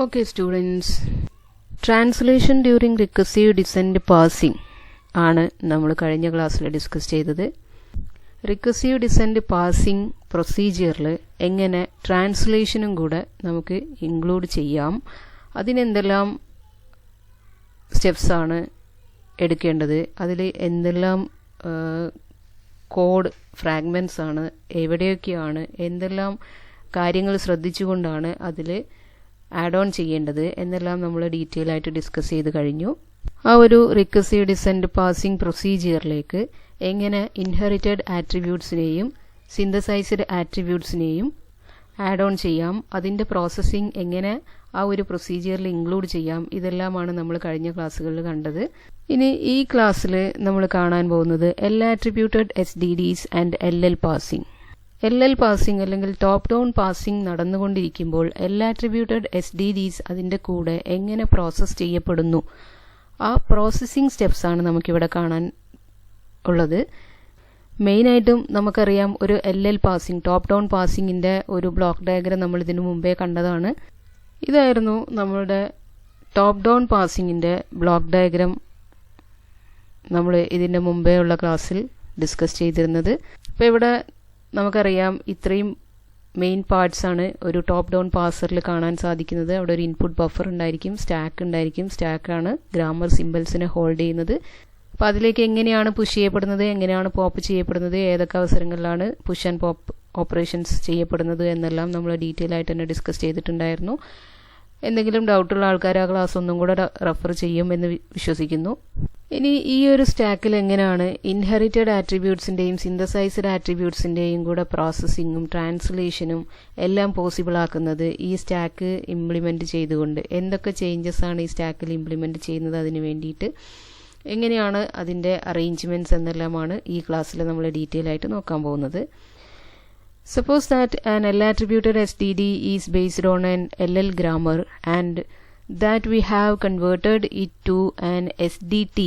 Okay students, translation during recursive descent parsing ആണ് നമ്മൾ കഴിഞ്ഞ ക്ലാസ്സിൽ ഡിസ്കസ് ചെയ്തത്. റിക്കർസീവ് ഡിസെൻറ്റ് പാസിംഗ് പ്രൊസീജിയറിൽ എങ്ങനെ ട്രാൻസ്ലേഷനും കൂടെ നമുക്ക് ഇൻക്ലൂഡ് ചെയ്യാം, അതിനെന്തെല്ലാം സ്റ്റെപ്സ് ആണ് എടുക്കേണ്ടത്, അതിൽ എന്തെല്ലാം കോഡ് ഫ്രാഗ്മെൻറ്റ്സ് ആണ്, എവിടെയൊക്കെയാണ്, എന്തെല്ലാം കാര്യങ്ങൾ ശ്രദ്ധിച്ചുകൊണ്ടാണ് അതിൽ ആഡ് ഓൺ ചെയ്യേണ്ടത് എന്നെല്ലാം നമ്മൾ ഡീറ്റെയിൽ ആയിട്ട് ഡിസ്കസ് ചെയ്ത് കഴിഞ്ഞു. ആ ഒരു റിക്കർസീവ് ഡിസെൻറ്റ് പാസിംഗ് പ്രൊസീജിയറിലേക്ക് എങ്ങനെ ഇൻഹെറിറ്റഡ് ആട്രിബ്യൂട്ട്സിനെയും സിന്തസൈസ്ഡ് ആട്രിബ്യൂട്ട്സിനെയും ആഡ് ഓൺ ചെയ്യാം, അതിൻ്റെ പ്രോസസ്സിംഗ് എങ്ങനെ ആ ഒരു പ്രൊസീജിയറിൽ ഇൻക്ലൂഡ് ചെയ്യാം, ഇതെല്ലാമാണ് നമ്മൾ കഴിഞ്ഞ ക്ലാസ്സുകളിൽ കണ്ടത്. ഇനി ഈ ക്ലാസ്സിൽ നമ്മൾ കാണാൻ പോകുന്നത് L attributed SDDs and LL parsing. LL parsing അല്ലെങ്കിൽ ടോപ്പ് ഡൗൺ പാസിംഗ് നടന്നുകൊണ്ടിരിക്കുമ്പോൾ എൽ ആട്രിബ്യൂട്ടഡ് SDDs അതിൻ്റെ കൂടെ എങ്ങനെ പ്രോസസ്സ് ചെയ്യപ്പെടുന്നു, ആ പ്രോസസ്സിംഗ് സ്റ്റെപ്സ് ആണ് നമുക്കിവിടെ കാണാൻ ഉള്ളത്. മെയിനായിട്ടും നമുക്കറിയാം ഒരു LL പാസിംഗ്, ടോപ്പ് ഡൗൺ പാസിങ്ങിൻ്റെ ഒരു ബ്ലോക്ക് ഡയഗ്രം നമ്മൾ ഇതിനു മുമ്പേ കണ്ടതാണ്. ഇതായിരുന്നു നമ്മളുടെ ടോപ്പ് ഡൗൺ പാസിങ്ങിൻ്റെ ബ്ലോക്ക് ഡയഗ്രം നമ്മൾ ഇതിൻ്റെ മുമ്പേ ഉള്ള ക്ലാസ്സിൽ ഡിസ്കസ് ചെയ്തിരുന്നത്. അപ്പോൾ ഇവിടെ നമുക്കറിയാം ഇത്രയും മെയിൻ പാർട്സ് ആണ് ഒരു ടോപ്പ് ഡൗൺ പാസറിൽ കാണാൻ സാധിക്കുന്നത്. അവിടെ ഒരു ഇൻപുട്ട് ബഫർ ഉണ്ടായിരിക്കും, സ്റ്റാക്ക് ഉണ്ടായിരിക്കും. സ്റ്റാക്കാണ് ഗ്രാമർ സിംബൽസിനെ ഹോൾഡ് ചെയ്യുന്നത്. അപ്പോൾ അതിലേക്ക് എങ്ങനെയാണ് പുഷ് ചെയ്യപ്പെടുന്നത്, എങ്ങനെയാണ് പോപ്പ് ചെയ്യപ്പെടുന്നത്, ഏതൊക്കെ അവസരങ്ങളിലാണ് പുഷ് ആൻഡ് പോപ്പ് ഓപ്പറേഷൻസ് ചെയ്യപ്പെടുന്നത് എന്നെല്ലാം നമ്മൾ ഡീറ്റെയിൽ ആയിട്ട് തന്നെ ഡിസ്കസ് ചെയ്തിട്ടുണ്ടായിരുന്നു. എന്തെങ്കിലും ഡൗട്ടുള്ള ആൾക്കാർ ആ ക്ലാസ് ഒന്നും കൂടെ റെഫർ ചെയ്യും എന്ന് വിശ്വസിക്കുന്നു. ഇനി ഈ ഒരു സ്റ്റാക്കിൽ എങ്ങനെയാണ് ഇൻഹെറിറ്റഡ് ആട്രിബ്യൂട്ട്സിൻ്റെയും സിന്തസൈസ്ഡ് ആട്രിബ്യൂട്ട്സിൻ്റെയും കൂടെ പ്രോസസ്സിങ്ങും ട്രാൻസ്ലേഷനും എല്ലാം പോസിബിൾ ആക്കുന്നത് ഈ സ്റ്റാക്ക് ഇംപ്ലിമെൻറ്റ് ചെയ്തുകൊണ്ട്, എന്തൊക്കെ ചേഞ്ചസ് ആണ് ഈ സ്റ്റാക്കിൽ ഇംപ്ലിമെൻറ്റ് ചെയ്യുന്നത്, അതിന് വേണ്ടിയിട്ട് എങ്ങനെയാണ് അതിൻ്റെ അറേഞ്ച്മെൻറ്റ്സ് എന്നെല്ലാമാണ് ഈ ക്ലാസ്സിൽ നമ്മൾ ഡീറ്റെയിൽ ആയിട്ട് നോക്കാൻ പോകുന്നത്. Suppose that an L attributed SDD is based on an LL grammar and that we have converted it to an SDT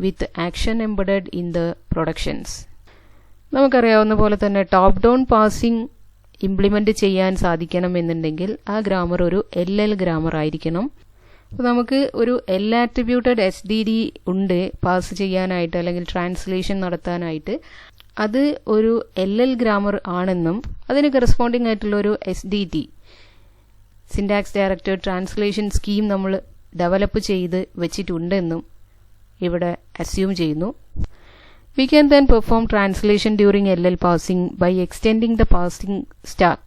with action embedded in the productions. നമുക്കറിയാവുന്ന പോലെ തന്നെ ടോപ്പ് ഡൗൺ പാസിംഗ് ഇംപ്ലിമെൻ്റ് ചെയ്യാൻ സാധിക്കണം എന്നുണ്ടെങ്കിൽ ആ grammar ഒരു LL grammar ആയിരിക്കണം. അപ്പോൾ നമുക്ക് ഒരു L attributed SDD ഉണ്ട് പാസ് ചെയ്യാനായിട്ട് അല്ലെങ്കിൽ ട്രാൻസ്ലേഷൻ നടത്താനായിട്ട്. അത് ഒരു LL ഗ്രാമർ ആണെന്നും അതിന് കറസ്പോണ്ടിങ് ആയിട്ടുള്ള ഒരു SDT syntax directed translation scheme നമ്മൾ ഡെവലപ്പ് ചെയ്ത് വെച്ചിട്ടുണ്ടെന്നും ഇവിടെ അസ്യൂം ചെയ്യുന്നു. We can then perform translation during LL passing by extending the passing stack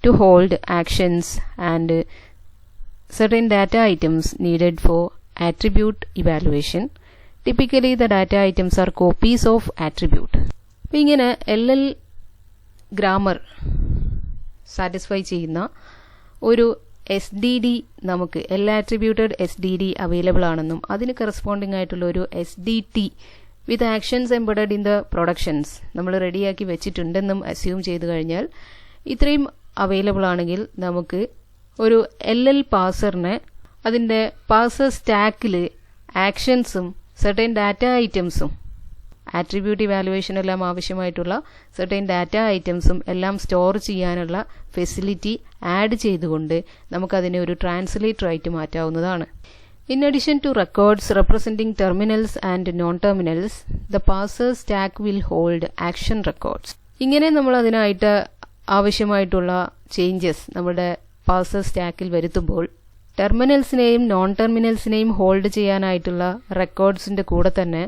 to hold actions and certain data items needed for attribute evaluation. Typically the data items are copies of attribute. അപ്പോൾ ഇങ്ങനെ LL grammar satisfy ചെയ്യുന്ന ഒരു SDD നമുക്ക് L attributed SDD available ആണെന്നും അതിന് corresponding ആയിട്ടുള്ള ഒരു SDT with actions embedded in the productions നമ്മൾ റെഡിയാക്കി വെച്ചിട്ടുണ്ടെന്നും അസ്യൂം ചെയ്ത് കഴിഞ്ഞാൽ, ഇത്രയും അവൈലബിൾ ആണെങ്കിൽ നമുക്ക് ഒരു LL പാസറിനെ അതിൻ്റെ പാസർ സ്റ്റാക്കിൽ ആക്ഷൻസും സെർട്ടൈൻ ഡാറ്റ ഐറ്റംസും ആട്രിബ്യൂട്ട് ഇവാലുവേഷൻ എല്ലാം ആവശ്യമായിട്ടുള്ള സെർട്ടൈൻ ഡാറ്റ ഐറ്റംസും എല്ലാം സ്റ്റോർ ചെയ്യാനുള്ള ഫെസിലിറ്റി ആഡ് ചെയ്തുകൊണ്ട് നമുക്കതിനെ ഒരു ട്രാൻസ്ലേറ്റർ ആയിട്ട് മാറ്റാവുന്നതാണ്. In addition to records representing terminals and non-terminals, the parser stack will hold action records. ഇങ്ങനെ നമ്മൾ അതിനായിട്ട് ആവശ്യമായിട്ടുള്ള ചേഞ്ചസ് നമ്മുടെ പാസർ സ്റ്റാക്കിൽ വരുത്തുമ്പോൾ ടെർമിനൽസിനെയും നോൺ ടെർമിനൽസിനെയും ഹോൾഡ് ചെയ്യാനായിട്ടുള്ള റെക്കോർഡ്സിൻ്റെ കൂടെ തന്നെ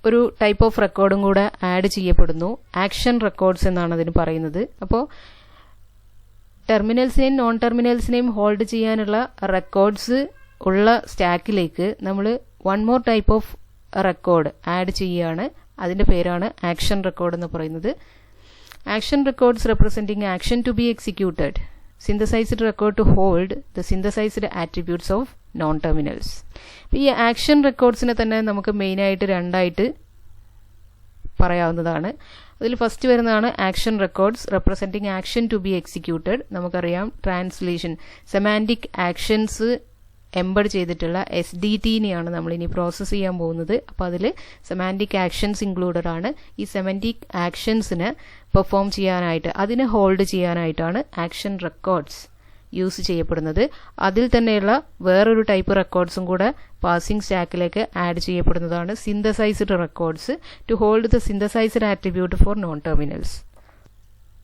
ഒരു ടൈപ്പ് ഓഫ് റെക്കോർഡും കൂടെ ആഡ് ചെയ്യപ്പെടുന്നു. ആക്ഷൻ റെക്കോർഡ്സ് എന്നാണ് അതിന് പറയുന്നത്. അപ്പോൾ ടെർമിനൽസിനെയും നോൺ ടെർമിനൽസിനെയും ഹോൾഡ് ചെയ്യാനുള്ള റെക്കോർഡ്സ് ഉള്ള സ്റ്റാക്കിലേക്ക് നമ്മൾ one more type of record add ചെയ്യുകയാണ്. അതിൻ്റെ പേരാണ് ആക്ഷൻ റെക്കോർഡ് എന്ന് പറയുന്നത്. Action records representing action to be executed, synthesized record to hold the synthesized attributes of non-terminals. ഈ ആക്ഷൻ റെക്കോർഡ്സിനെ തന്നെ നമുക്ക് മെയിനായിട്ട് രണ്ടായിട്ട് പറയാവുന്നതാണ്. അതിൽ ഫസ്റ്റ് വരുന്നതാണ് action records representing action to be executed. നമുക്കറിയാം ട്രാൻസ്ലേഷൻ സെമാൻറ്റിക് ആക്ഷൻസ് എംബഡ് ചെയ്തിട്ടുള്ള SDTനെയാണ് നമ്മൾ ഇനി പ്രോസസ്സ് ചെയ്യാൻ പോകുന്നത്. അപ്പോൾ അതിൽ സെമാൻറ്റിക് ആക്ഷൻസ് ഇൻക്ലൂഡഡ് ആണ്. ഈ സെമാൻറ്റിക് ആക്ഷൻസിന് പെർഫോം ചെയ്യാനായിട്ട്, അതിനെ ഹോൾഡ് ചെയ്യാനായിട്ടാണ് ആക്ഷൻ റെക്കോർഡ്സ് യൂസ് ചെയ്യപ്പെടുന്നത്. അതിൽ തന്നെയുള്ള വേറൊരു ടൈപ്പ് റെക്കോർഡ്സും കൂടെ പാസിംഗ് സ്റ്റാക്കിലേക്ക് ആഡ് ചെയ്യപ്പെടുന്നതാണ് synthesized records to hold the synthesized attribute for non terminals.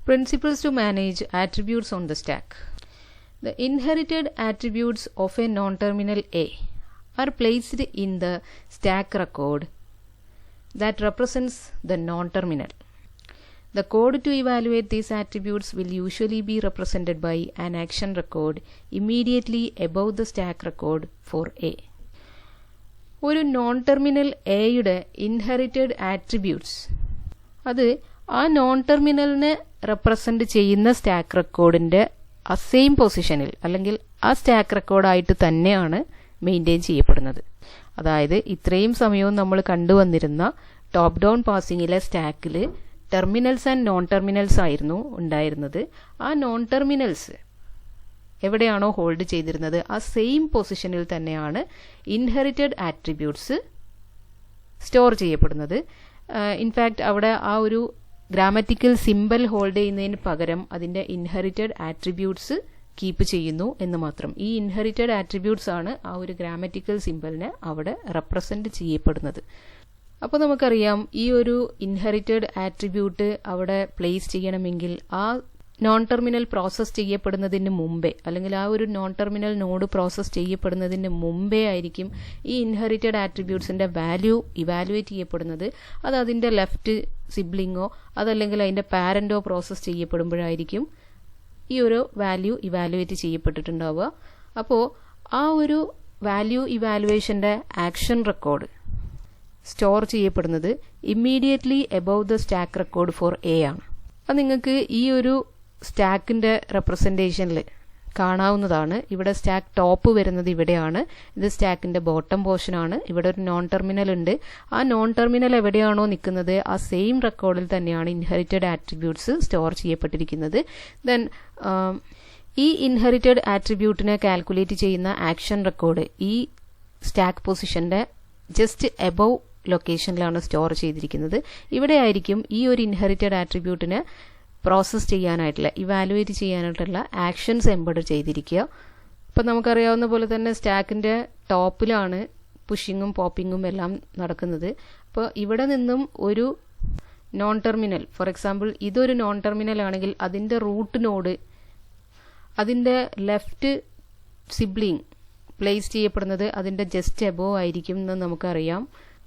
Principles to manage attributes on the stack. The inherited attributes of a non-terminal A are placed in the stack record that represents the non-terminal. The code to evaluate these attributes will usually be represented by an action record immediately above the stack record for A. ഒരു non terminal എയുടെ inherited attributes അത് ആ non ടെർമിനലിനെ represent ചെയ്യുന്ന stack റെക്കോർഡിന്റെ ആ same പൊസിഷനിൽ അല്ലെങ്കിൽ ആ stack റെക്കോർഡായിട്ട് തന്നെയാണ് മെയിൻറ്റെയിൻ ചെയ്യപ്പെടുന്നത്. അതായത് ഇത്രയും സമയവും നമ്മൾ കണ്ടുവന്നിരുന്ന ടോപ്പ് ഡൗൺ പാസിംഗിലെ സ്റ്റാക്കിൽ ടെർമിനൽസ് ആൻഡ് നോൺ ടെർമിനൽസ് ആയിരുന്നു ഉണ്ടായിരുന്നത്. ആ നോൺ ടെർമിനൽസ് എവിടെയാണോ ഹോൾഡ് ചെയ്തിരുന്നത് ആ സെയിം പൊസിഷനിൽ തന്നെയാണ് ഇൻഹെറിറ്റഡ് ആട്രിബ്യൂട്ട്സ് സ്റ്റോർ ചെയ്യപ്പെടുന്നത്. ഇൻഫാക്ട് അവിടെ ആ ഒരു ഗ്രാമറ്റിക്കൽ സിമ്പൽ ഹോൾഡ് ചെയ്യുന്നതിന് പകരം അതിന്റെ ഇൻഹെറിറ്റഡ് ആട്രിബ്യൂട്ട്സ് കീപ്പ് ചെയ്യുന്നു എന്ന് മാത്രം. ഈ ഇൻഹെറിറ്റഡ് ആട്രിബ്യൂട്ട്സ് ആണ് ആ ഒരു ഗ്രാമറ്റിക്കൽ സിമ്പലിനെ അവിടെ റെപ്രസെന്റ് ചെയ്യപ്പെടുന്നത്. അപ്പോൾ നമുക്കറിയാം ഈ ഒരു ഇൻഹെറിറ്റഡ് ആട്രിബ്യൂട്ട് അവിടെ പ്ലേസ് ചെയ്യണമെങ്കിൽ ആ നോൺ ടെർമിനൽ പ്രോസസ് ചെയ്യപ്പെടുന്നതിന് മുമ്പേ അല്ലെങ്കിൽ ആ ഒരു നോൺ ടെർമിനൽ നോഡ് പ്രോസസ് ചെയ്യപ്പെടുന്നതിന് മുമ്പേ ആയിരിക്കും ഈ ഇൻഹെറിറ്റഡ് ആട്രിബ്യൂട്ട്സിന്റെ വാല്യൂ ഇവാലുവേറ്റ് ചെയ്യപ്പെടുന്നത്. അത് അതിന്റെ ലെഫ്റ്റ് സിബ്ലിങ്ങോ അതല്ലെങ്കിൽ അതിന്റെ പാരന്റോ പ്രോസസ് ചെയ്യപ്പെടുമ്പോഴായിരിക്കും ഈ ഒരു വാല്യൂ ഇവാലുവേറ്റ് ചെയ്യപ്പെട്ടിട്ടുണ്ടാവുക. അപ്പോൾ ആ ഒരു വാല്യൂ ഇവാലുവേഷന്റെ ആക്ഷൻ റെക്കോർഡ് സ്റ്റോർ ചെയ്യപ്പെടുന്നത് immediately above the stack record four A ആണ്. അത് നിങ്ങൾക്ക് ഈ ഒരു സ്റ്റാക്കിന്റെ റെപ്രസെന്റേഷനിൽ കാണാവുന്നതാണ്. ഇവിടെ സ്റ്റാക്ക് ടോപ്പ് വരുന്നത് ഇവിടെയാണ്. ഇത് സ്റ്റാക്കിന്റെ ബോട്ടം പോർഷൻ ആണ്. ഇവിടെ ഒരു നോൺ ടെർമിനൽ ഉണ്ട്. ആ നോൺ ടെർമിനൽ എവിടെയാണോ നിൽക്കുന്നത് ആ സെയിം റെക്കോർഡിൽ തന്നെയാണ് ഇൻഹെറിറ്റഡ് ആട്രിബ്യൂട്ട്സ് സ്റ്റോർ ചെയ്യപ്പെട്ടിരിക്കുന്നത്. ദെൻ ഈ ഇൻഹെറിറ്റഡ് ആട്രിബ്യൂട്ടിനെ കാൽക്കുലേറ്റ് ചെയ്യുന്ന ആക്ഷൻ റെക്കോർഡ് ഈ സ്റ്റാക്ക് പൊസിഷന്റെ ജസ്റ്റ് എബവ് ലൊക്കേഷനിലാണ് സ്റ്റോർ ചെയ്തിരിക്കുന്നത്. ഇവിടെ ആയിരിക്കും ഈ ഒരു ഇൻഹെറിറ്റഡ് ആട്രിബ്യൂട്ടിനെ പ്രോസസ് ചെയ്യാനായിട്ടുള്ള ഇവാലുവേറ്റ് ചെയ്യാനായിട്ടുള്ള ആക്ഷൻസ് എംബഡ് ചെയ്തിരിക്കുക. അപ്പം നമുക്കറിയാവുന്ന പോലെ തന്നെ സ്റ്റാക്കിന്റെ ടോപ്പിലാണ് പുഷിങ്ങും പോപ്പിങ്ങും എല്ലാം നടക്കുന്നത്. അപ്പോൾ ഇവിടെ നിന്നും ഒരു നോൺ ടെർമിനൽ, ഫോർ എക്സാമ്പിൾ ഇതൊരു നോൺ ടെർമിനൽ ആണെങ്കിൽ അതിന്റെ റൂട്ട് നോഡ് അതിന്റെ ലെഫ്റ്റ് സിബ്ലിങ് പ്ലേസ് ചെയ്യപ്പെടുന്നത് അതിന്റെ ജസ്റ്റ് എബോവ് ആയിരിക്കും എന്ന് നമുക്കറിയാം.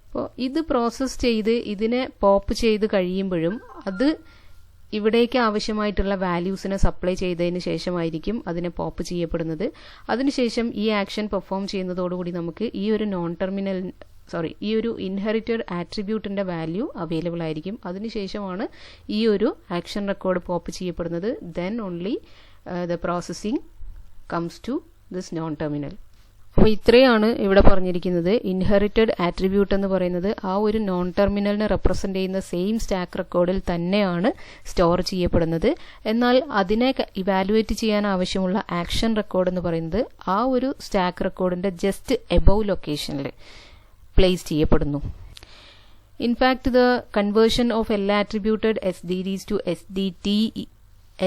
അപ്പോൾ ഇത് പ്രോസസ് ചെയ്ത് ഇതിനെ പോപ്പ് ചെയ്ത് കഴിയുമ്പോഴും അത് ഇവിടേക്ക് ആവശ്യമായിട്ടുള്ള വാല്യൂസിനെ സപ്ലൈ ചെയ്തതിന് ശേഷമായിരിക്കും അതിനെ പോപ്പ് ചെയ്യപ്പെടുന്നത്. അതിനുശേഷം ഈ ആക്ഷൻ പെർഫോം ചെയ്യുന്നതോടുകൂടി നമുക്ക് ഈ ഒരു നോൺ ടെർമിനൽ ഈ ഒരു ഇൻഹെറിറ്റഡ് ആട്രിബ്യൂട്ടിന്റെ വാല്യൂ അവൈലബിൾ ആയിരിക്കും. അതിനുശേഷമാണ് ഈ ഒരു ആക്ഷൻ റെക്കോർഡ് പോപ്പ് ചെയ്യപ്പെടുന്നത്. Then only the processing comes to this non terminal. അപ്പോൾ ഇത്രയാണ് ഇവിടെ പറഞ്ഞിരിക്കുന്നത്. ഇൻഹെറിറ്റഡ് ആട്രിബ്യൂട്ട് എന്ന് പറയുന്നത് ആ ഒരു നോൺ ടെർമിനലിനെ റെപ്രസെന്റ് ചെയ്യുന്ന സെയിം സ്റ്റാക്ക് റെക്കോർഡിൽ തന്നെയാണ് സ്റ്റോർ ചെയ്യപ്പെടുന്നത്. എന്നാൽ അതിനെ ഇവാലുവേറ്റ് ചെയ്യാൻ ആവശ്യമുള്ള ആക്ഷൻ റെക്കോർഡ് എന്ന് പറയുന്നത് ആ ഒരു സ്റ്റാക്ക് റെക്കോർഡിന്റെ ജസ്റ്റ് എബവ് ലൊക്കേഷനിൽ പ്ലേസ് ചെയ്യപ്പെടുന്നു. ഇൻഫാക്ട് ദ കൺവേർഷൻ ഓഫ് എല്ലാ attributed SDDs to SDT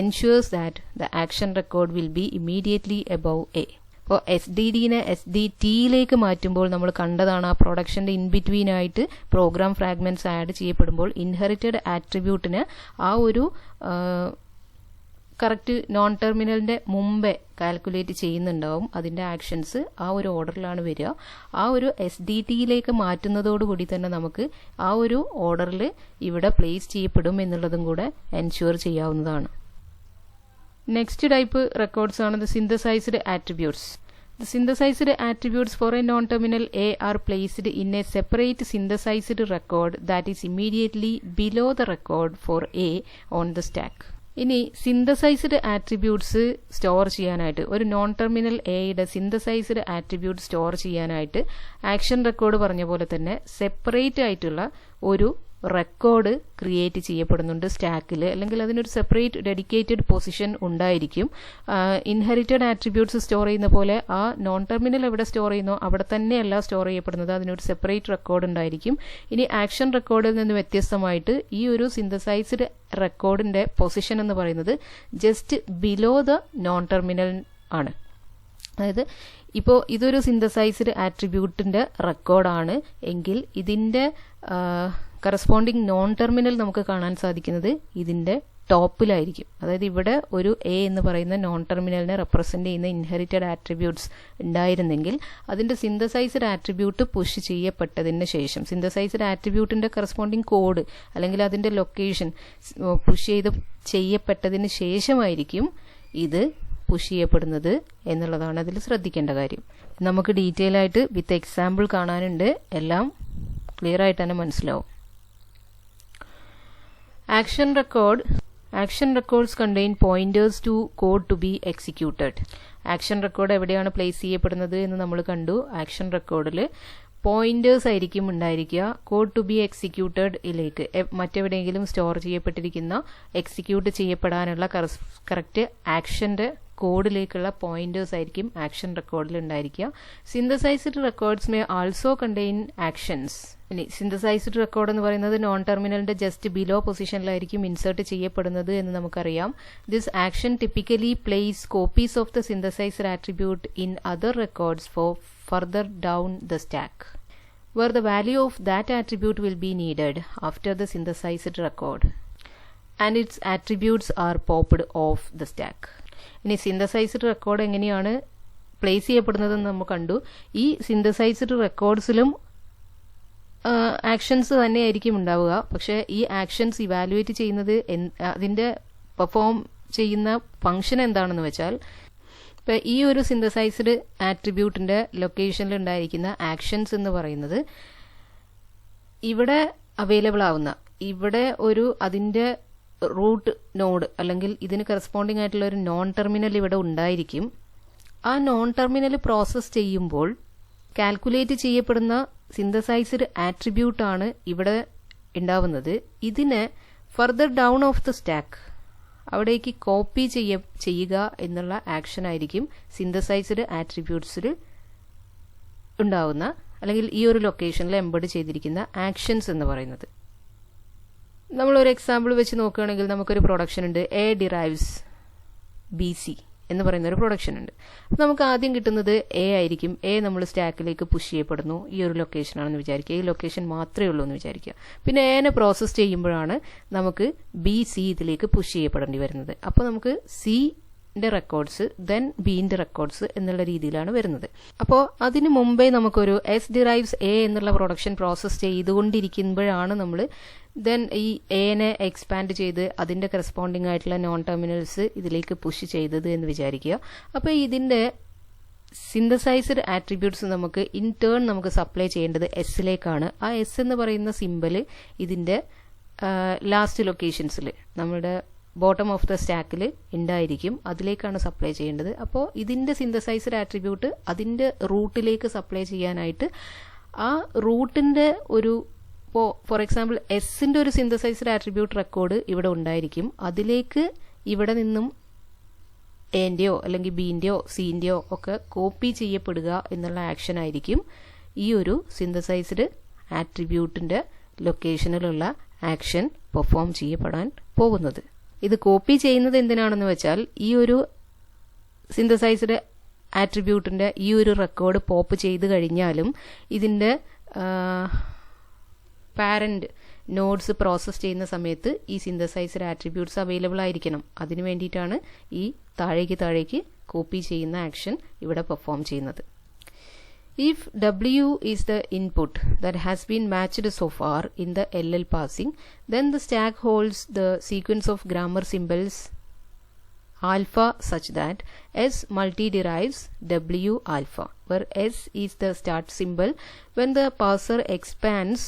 ensures that the action record will be immediately above A. അപ്പോൾ SDDനെ SDTയിലേക്ക് മാറ്റുമ്പോൾ നമ്മൾ കണ്ടതാണ് ആ പ്രൊഡക്ഷന്റെ ഇൻ ബിറ്റ്വീൻ ആയിട്ട് പ്രോഗ്രാം ഫ്രാഗ്മെന്റ്സ് ആഡ് ചെയ്യപ്പെടുമ്പോൾ ഇൻഹെറിറ്റഡ് ആട്രിബ്യൂട്ടിന് ആ ഒരു കറക്റ്റ് നോൺ ടെർമിനലിന്റെ മുമ്പേ കാൽക്കുലേറ്റ് ചെയ്യുന്നുണ്ടാവും. അതിന്റെ ആക്ഷൻസ് ആ ഒരു ഓർഡറിലാണ് വരിക. ആ ഒരു SDTയിലേക്ക് മാറ്റുന്നതോടുകൂടി തന്നെ നമുക്ക് ആ ഒരു ഓർഡറിൽ ഇവിടെ പ്ലേസ് ചെയ്യപ്പെടും എന്നുള്ളതും കൂടെ എൻഷുർ ചെയ്യാവുന്നതാണ്. നെക്സ്റ്റ് ടൈപ്പ് റെക്കോർഡ്സ് ആണ് the synthesised attributes. The synthesized attributes for a non-terminal A are placed in a separate synthesized record that is immediately below the record for A on the stack. ഇനി synthesised attributes store ചെയ്യാനായിട്ട് ഒരു non terminal എയുടെ synthesised attribute store ചെയ്യാനായിട്ട് action record പറഞ്ഞ പോലെ തന്നെ separate ആയിട്ടുള്ള ഒരു റെക്കോർഡ് ക്രിയേറ്റ് ചെയ്യപ്പെടുന്നുണ്ട് സ്റ്റാക്കിൽ. അല്ലെങ്കിൽ അതിനൊരു സെപ്പറേറ്റ് ഡെഡിക്കേറ്റഡ് പൊസിഷൻ ഉണ്ടായിരിക്കും. ഇൻഹെറിറ്റഡ് ആട്രിബ്യൂട്ട്സ് സ്റ്റോർ ചെയ്യുന്ന പോലെ ആ നോൺ ടെർമിനൽ എവിടെ സ്റ്റോർ ചെയ്യുന്നോ അവിടെ തന്നെയല്ല സ്റ്റോർ ചെയ്യപ്പെടുന്നത്. അതിനൊരു സെപ്പറേറ്റ് റെക്കോർഡ് ഉണ്ടായിരിക്കും. ഇനി ആക്ഷൻ റെക്കോർഡിൽ നിന്ന് വ്യത്യസ്തമായിട്ട് ഈ ഒരു സിന്തസൈസ്ഡ് റെക്കോർഡിന്റെ പൊസിഷൻ എന്ന് പറയുന്നത് just below the non terminal ആണ്. അതായത് ഇപ്പോൾ ഇതൊരു സിന്തസൈസ്ഡ് ആട്രിബ്യൂട്ടിൻ്റെ റെക്കോർഡാണ് എങ്കിൽ ഇതിൻ്റെ കറസ്പോണ്ടിങ് നോൺ ടെർമിനൽ നമുക്ക് കാണാൻ സാധിക്കുന്നത് ഇതിൻ്റെ ടോപ്പിലായിരിക്കും. അതായത് ഇവിടെ ഒരു എ എന്ന് പറയുന്ന നോൺ ടെർമിനലിനെ റെപ്രസെൻ്റ് ചെയ്യുന്ന ഇൻഹെറിറ്റഡ് ആട്രിബ്യൂട്ട്സ് ഉണ്ടായിരുന്നെങ്കിൽ അതിൻ്റെ സിന്തസൈസ്ഡ് ആട്രിബ്യൂട്ട് പുഷ് ചെയ്യപ്പെട്ടതിന് ശേഷം സിന്തസൈസ്ഡ് ആട്രിബ്യൂട്ടിൻ്റെ കറസ്പോണ്ടിങ് കോഡ് അല്ലെങ്കിൽ അതിൻ്റെ ലൊക്കേഷൻ പുഷ് ചെയ്യപ്പെട്ടതിന് ശേഷമായിരിക്കും ഇത് പുഷ് ചെയ്യപ്പെടുന്നത് എന്നുള്ളതാണ് അതിൽ ശ്രദ്ധിക്കേണ്ട കാര്യം. നമുക്ക് ഡീറ്റെയിൽ ആയിട്ട് വിത്ത് എക്സാമ്പിൾ കാണാനുണ്ട്, എല്ലാം ക്ലിയർ ആയിട്ട് തന്നെ മനസ്സിലാവും. Action records contain pointers to code to be executed. Action record എവിടെയാണ് പ്ലേസ് ചെയ്യപ്പെടുന്നത് എന്ന് നമ്മൾ കണ്ടു. ആക്ഷൻ റെക്കോർഡിൽ പോയിന്റേഴ്സ് ആയിരിക്കും ഉണ്ടായിരിക്കുക കോഡ് ടു ബി എക്സിക്യൂട്ടഡ് ഇലേക്ക് മറ്റെവിടെയെങ്കിലും സ്റ്റോർ ചെയ്യപ്പെട്ടിരിക്കുന്ന എക്സിക്യൂട്ട് ചെയ്യപ്പെടാനുള്ള കറക്റ്റ് ആക്ഷന്റെ കോഡിലേക്കുള്ള പോയിന്റേഴ്സ് ആയിരിക്കും ആക്ഷൻ റെക്കോർഡിൽ ഉണ്ടായിരിക്കുക. Synthesised records may also contain actions. ഇനി സിന്തസൈസ്ഡ് റെക്കോർഡ് എന്ന് പറയുന്നത് നോൺ ടെർമിനലിന്റെ ജസ്റ്റ് ബിലോ പൊസിഷനിലായിരിക്കും ഇൻസേർട്ട് ചെയ്യപ്പെടുന്നത് എന്ന് നമുക്കറിയാം. This action typically place copies of the synthesized attribute in other records four further down the stack where the value of that attribute will be needed after the synthesized record and its attributes are popped off the stack. ഇനി synthesised record എങ്ങനെയാണ് place ചെയ്യപ്പെടുന്നതെന്ന് നമ്മൾ കണ്ടു. ഈ synthesised റെക്കോർഡ്സിലും actions തന്നെയായിരിക്കും ഉണ്ടാവുക. പക്ഷേ ഈ actions evaluate ചെയ്യുന്നത് അതിൻ്റെ പെർഫോം ചെയ്യുന്ന ഫംഗ്ഷൻ എന്താണെന്ന് വെച്ചാൽ ഇപ്പം ഈ ഒരു സിന്തസൈസ്ഡ് ആട്രിബ്യൂട്ടിൻ്റെ ലൊക്കേഷനിൽ ഉണ്ടായിരിക്കുന്ന ആക്ഷൻസ് എന്ന് പറയുന്നത് ഇവിടെ അവൈലബിൾ ആവുന്ന ഇവിടെ ഒരു അതിൻ്റെ റൂട്ട് നോഡ് അല്ലെങ്കിൽ ഇതിന് കറസ്പോണ്ടിങ് ആയിട്ടുള്ള ഒരു നോൺ ടെർമിനൽ ഇവിടെ ഉണ്ടായിരിക്കും. ആ നോൺ ടെർമിനൽ പ്രോസസ്സ് ചെയ്യുമ്പോൾ കാൽക്കുലേറ്റ് ചെയ്യപ്പെടുന്ന സിന്തസൈസ്ഡ് ആട്രിബ്യൂട്ടാണ് ഇവിടെ ഉണ്ടാവുന്നത്. ഇതിനെ further down of the stack അവിടേക്ക് കോപ്പി ചെയ്യുക എന്നുള്ള ആക്ഷൻ ആയിരിക്കും സിന്തസൈസ്ഡ് ആട്രിബ്യൂട്ട്സിൽ ഉണ്ടാവുന്ന അല്ലെങ്കിൽ ഈ ഒരു ലൊക്കേഷനിൽ എംബഡ് ചെയ്തിരിക്കുന്ന ആക്ഷൻസ് എന്ന് പറയുന്നത്. നമ്മളൊരു എക്സാമ്പിൾ വെച്ച് നോക്കുകയാണെങ്കിൽ നമുക്കൊരു പ്രൊഡക്ഷൻ ഉണ്ട്, എ ഡിറൈവ്സ് ബി സി എന്ന് പറയുന്ന ഒരു പ്രൊഡക്ഷൻ ഉണ്ട്. അപ്പം നമുക്ക് ആദ്യം കിട്ടുന്നത് എ ആയിരിക്കും. എ നമ്മൾ സ്റ്റാക്കിലേക്ക് പുഷ് ചെയ്യപ്പെടുന്നു. ഈ ഒരു ലൊക്കേഷനാണെന്ന് വിചാരിക്കുക. ഈ ലൊക്കേഷൻ മാത്രമേ ഉള്ളൂ എന്ന് വിചാരിക്കുക. പിന്നെ എനെ പ്രോസസ്സ് ചെയ്യുമ്പോഴാണ് നമുക്ക് ബി സി ഇതിലേക്ക് പുഷ് ചെയ്യപ്പെടേണ്ടി വരുന്നത്. അപ്പോൾ നമുക്ക് സിന്റെ റെക്കോർഡ്സ് ദെൻ ബിന്റെ റെക്കോർഡ്സ് എന്നുള്ള രീതിയിലാണ് വരുന്നത്. അപ്പോൾ അതിന് മുമ്പേ നമുക്കൊരു എസ് ഡിറൈവ്സ് എ എന്നുള്ള പ്രൊഡക്ഷൻ പ്രോസസ്സ് ചെയ്തുകൊണ്ടിരിക്കുമ്പോഴാണ് നമ്മൾ ദെൻ ഈ എനെ എക്സ്പാൻഡ് ചെയ്ത് അതിൻ്റെ കറസ്പോണ്ടിങ് ആയിട്ടുള്ള നോൺ ടെർമിനൽസ് ഇതിലേക്ക് പുഷ് ചെയ്തത് എന്ന് വിചാരിക്കുക. അപ്പോൾ ഇതിൻ്റെ സിന്തസൈസ്ഡ് ആട്രിബ്യൂട്ട്സ് നമുക്ക് ഇൻ ടേൺ നമുക്ക് സപ്ലൈ ചെയ്യേണ്ടത് എസിലേക്കാണ്. ആ എസ് എന്ന് പറയുന്ന സിമ്പൽ ഇതിൻ്റെ ലാസ്റ്റ് ലൊക്കേഷൻസിൽ നമ്മുടെ ബോട്ടം ഓഫ് ദ സ്റ്റാക്കിൽ ഉണ്ടായിരിക്കും. അതിലേക്കാണ് സപ്ലൈ ചെയ്യേണ്ടത്. അപ്പോൾ ഇതിൻ്റെ സിന്തസൈസ്ഡ് ആട്രിബ്യൂട്ട് അതിൻ്റെ റൂട്ടിലേക്ക് സപ്ലൈ ചെയ്യാനായിട്ട് ആ റൂട്ടിൻ്റെ ഒരു ഇപ്പോൾ ഫോർ എക്സാമ്പിൾ എസിൻ്റെ ഒരു സിന്തസൈസ്ഡ് ആട്രിബ്യൂട്ട് റെക്കോർഡ് ഇവിടെ ഉണ്ടായിരിക്കും. അതിലേക്ക് ഇവിടെ നിന്നും എൻ്റെയോ അല്ലെങ്കിൽ ബിൻ്റെയോ സിൻ്റെയോ ഒക്കെ കോപ്പി ചെയ്യപ്പെടുക എന്നുള്ള ആക്ഷൻ ആയിരിക്കും ഈ ഒരു സിന്തസൈസ്ഡ് ആട്രിബ്യൂട്ടിൻ്റെ ലൊക്കേഷനിലുള്ള ആക്ഷൻ പെർഫോം ചെയ്യപ്പെടാൻ പോകുന്നത്. ഇത് കോപ്പി ചെയ്യുന്നത് എന്തിനാണെന്ന് വെച്ചാൽ ഈ ഒരു സിന്തസൈസ്ഡ് ആട്രിബ്യൂട്ടിൻ്റെ ഈ ഒരു റെക്കോർഡ് പോപ്പ് ചെയ്ത് കഴിഞ്ഞാലും ഇതിൻ്റെ പാരന്റ് നോഡ്സ് പ്രോസസ് ചെയ്യുന്ന സമയത്ത് ഈ സിന്തസൈസ്ഡ് ആട്രിബ്യൂട്ട്സ് അവൈലബിൾ ആയിരിക്കണം. അതിനു വേണ്ടിയിട്ടാണ് ഈ താഴേക്ക് കോപ്പി ചെയ്യുന്ന ആക്ഷൻ ഇവിടെ പെർഫോം ചെയ്യുന്നത്. If W is the input that has been matched so far in the LL parsing, then the stack holds the sequence of grammar symbols alpha such that S multi-derives W alpha, where S is the start symbol. When the parser expands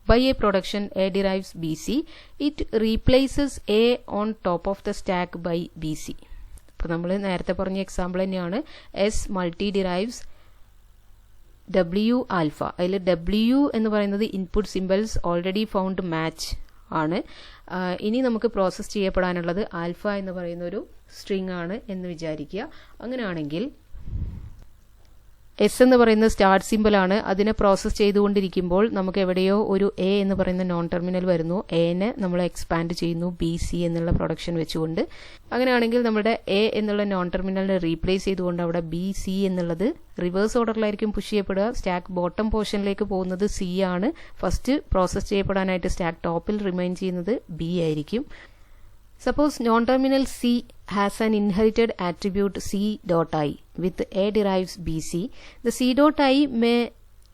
by a production A derives BC, it replaces A on top of the stack by BC. ഇപ്പോൾ നമ്മൾ നേരത്തെ പറഞ്ഞ example തന്നെയാണ്. S multi derives W alpha. അതിൽ W എന്ന് പറയുന്നത് input symbols already found match ആണ്. ഇനി നമുക്ക് പ്രോസസ്സ് ചെയ്യപ്പെടാനുള്ളത് ആൽഫ എന്ന് പറയുന്ന ഒരു സ്ട്രിങ് ആണ് എന്ന് വിചാരിക്കുക. അങ്ങനെയാണെങ്കിൽ എസ് എന്ന് പറയുന്ന സ്റ്റാർട്ട് സിമ്പിളാണ്. അതിനെ പ്രോസസ്സ് ചെയ്തുകൊണ്ടിരിക്കുമ്പോൾ നമുക്ക് എവിടെയോ ഒരു എ എന്ന് പറയുന്ന നോൺ ടെർമിനൽ വരുന്നു. എനെ നമ്മൾ എക്സ്പാൻഡ് ചെയ്യുന്നു ബി സി എന്നുള്ള പ്രൊഡക്ഷൻ വെച്ചുകൊണ്ട്. അങ്ങനെയാണെങ്കിൽ നമ്മുടെ എ എന്നുള്ള നോൺ ടെർമിനലിനെ റീപ്ലേസ് ചെയ്തുകൊണ്ട് അവിടെ ബി സി എന്നുള്ളത് റിവേഴ്സ് ഓർഡറിലായിരിക്കും പുഷ് ചെയ്യപ്പെടുക. സ്റ്റാക്ക് ബോട്ടം പോർഷനിലേക്ക് പോകുന്നത് സി ആണ്. ഫസ്റ്റ് പ്രോസസ്സ് ചെയ്യപ്പെടാനായിട്ട് സ്റ്റാക്ക് ടോപ്പിൽ റിമൈൻ ചെയ്യുന്നത് ബി ആയിരിക്കും. Suppose non-terminal C has an inherited attribute C dot I with A derives BC. The C dot I may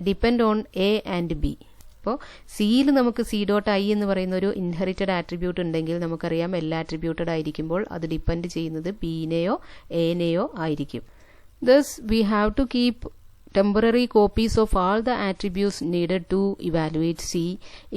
depend on A and B. അപ്പോൾ സിയിൽ നമുക്ക് C dot I എന്ന് പറയുന്ന ഒരു inherited attribute ഉണ്ടെങ്കിൽ നമുക്കറിയാം എല്ലാ ആട്രിബ്യൂട്ടഡ് ആയിരിക്കുമ്പോൾ അത് ഡിപ്പെൻഡ് ചെയ്യുന്നത് ബിനെയോ എനെയോ ആയിരിക്കും. Thus we have to keep temporary copies of all the attributes needed to evaluate C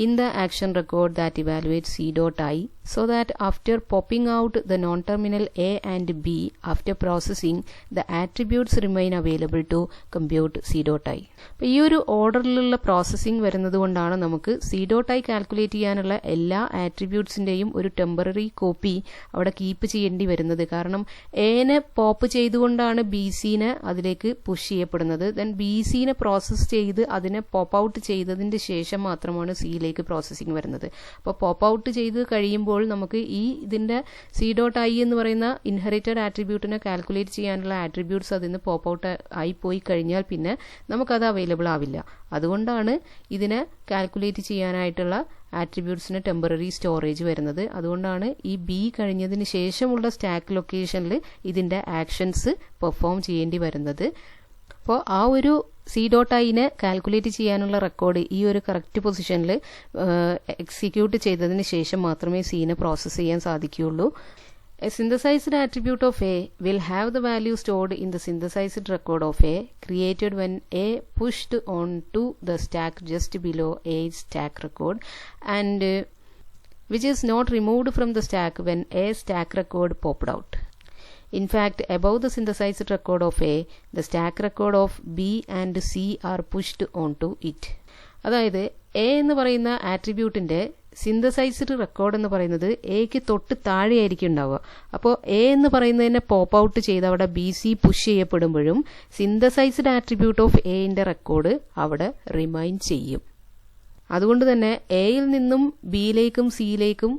in the action record that evaluates C dot I, so that after popping out the non-terminal A and B after processing, the attributes remain available to compute C dot I. അപ്പോൾ ഈ ഒരു ഓർഡറിലുള്ള processing വരുന്നത് കൊണ്ടാണ് നമുക്ക് C dot I calculate ചെയ്യാനുള്ള എല്ലാ ആട്രിബ്യൂട്ട്സിൻ്റെയും ഒരു temporary copy അവിടെ കീപ്പ് ചെയ്യേണ്ടി വരുന്നത്. കാരണം എനെ പോപ്പ് ചെയ്തുകൊണ്ടാണ് ബി സിനെ അതിലേക്ക് പുഷ് ചെയ്യപ്പെടുന്നത്. ദെൻ ബി സിനെ പ്രോസസ്സ് ചെയ്ത് അതിനെ പോപ്പ് ഔട്ട് ചെയ്തതിൻ്റെ ശേഷം മാത്രമാണ് സിയിലേക്ക് പ്രോസസ്സിംഗ് വരുന്നത്. അപ്പോൾ പോപ്പ് ഔട്ട് ചെയ്ത് കഴിയുമ്പോൾ നമുക്ക് ഇതിന്റെ സി ഡോട്ട് ഐ എന്ന് പറയുന്ന ഇൻഹെറിറ്റഡ് ആട്രിബ്യൂട്ടിനെ കാൽക്കുലേറ്റ് ചെയ്യാനുള്ള ആട്രിബ്യൂട്ട്സ് അതിന് പോപ്പ് ഔട്ട് ആയി പോയി കഴിഞ്ഞാൽ പിന്നെ നമുക്കത് അവൈലബിൾ ആവില്ല. അതുകൊണ്ടാണ് ഇതിനെ കാൽക്കുലേറ്റ് ചെയ്യാനായിട്ടുള്ള ആട്രിബ്യൂട്ട്സിന് ടെമ്പററി സ്റ്റോറേജ് വരുന്നത്. അതുകൊണ്ടാണ് ഈ ബി കഴിഞ്ഞതിന് ശേഷമുള്ള സ്റ്റാക്ക് ലൊക്കേഷനിൽ ഇതിന്റെ ആക്ഷൻസ് പെർഫോം ചെയ്യേണ്ടി വരുന്നത്. അപ്പോൾ ആ ഒരു സി ഡോട്ട് ഐനെ കാൽക്കുലേറ്റ് ചെയ്യാനുള്ള റെക്കോർഡ് ഈ ഒരു കറക്റ്റ് പൊസിഷനിൽ എക്സിക്യൂട്ട് ചെയ്തതിന് ശേഷം മാത്രമേ സീനെ പ്രോസസ്സ് ചെയ്യാൻ സാധിക്കുകയുള്ളൂ. A synthesized attribute of A will have the value stored in the synthesized record of A created when A pushed onto the stack just below A's stack record, and which is not removed from the stack when A's stack record popped out. In fact, above the synthesized record of A, the stack record of B and C are pushed onto it. അതായത് A എന്ന് പറയുന്ന ആട്രിബ്യൂട്ടിന്റെ synthesised record എന്ന് പറയുന്നത് എക്ക് തൊട്ട് താഴെയായിരിക്കും ഉണ്ടാവുക. അപ്പോൾ A എന്ന് പറയുന്നതിനെ പോപ്പ് ഔട്ട് ചെയ്ത് അവിടെ ബി സി പുഷ് ചെയ്യപ്പെടുമ്പോഴും സിന്തസൈസ്ഡ് ആട്രിബ്യൂട്ട് ഓഫ് എന്റെ റെക്കോർഡ് അവിടെ റിമൈൻ ചെയ്യും. അതുകൊണ്ട് തന്നെ എയിൽ നിന്നും ബിയിലേക്കും സിയിലേക്കും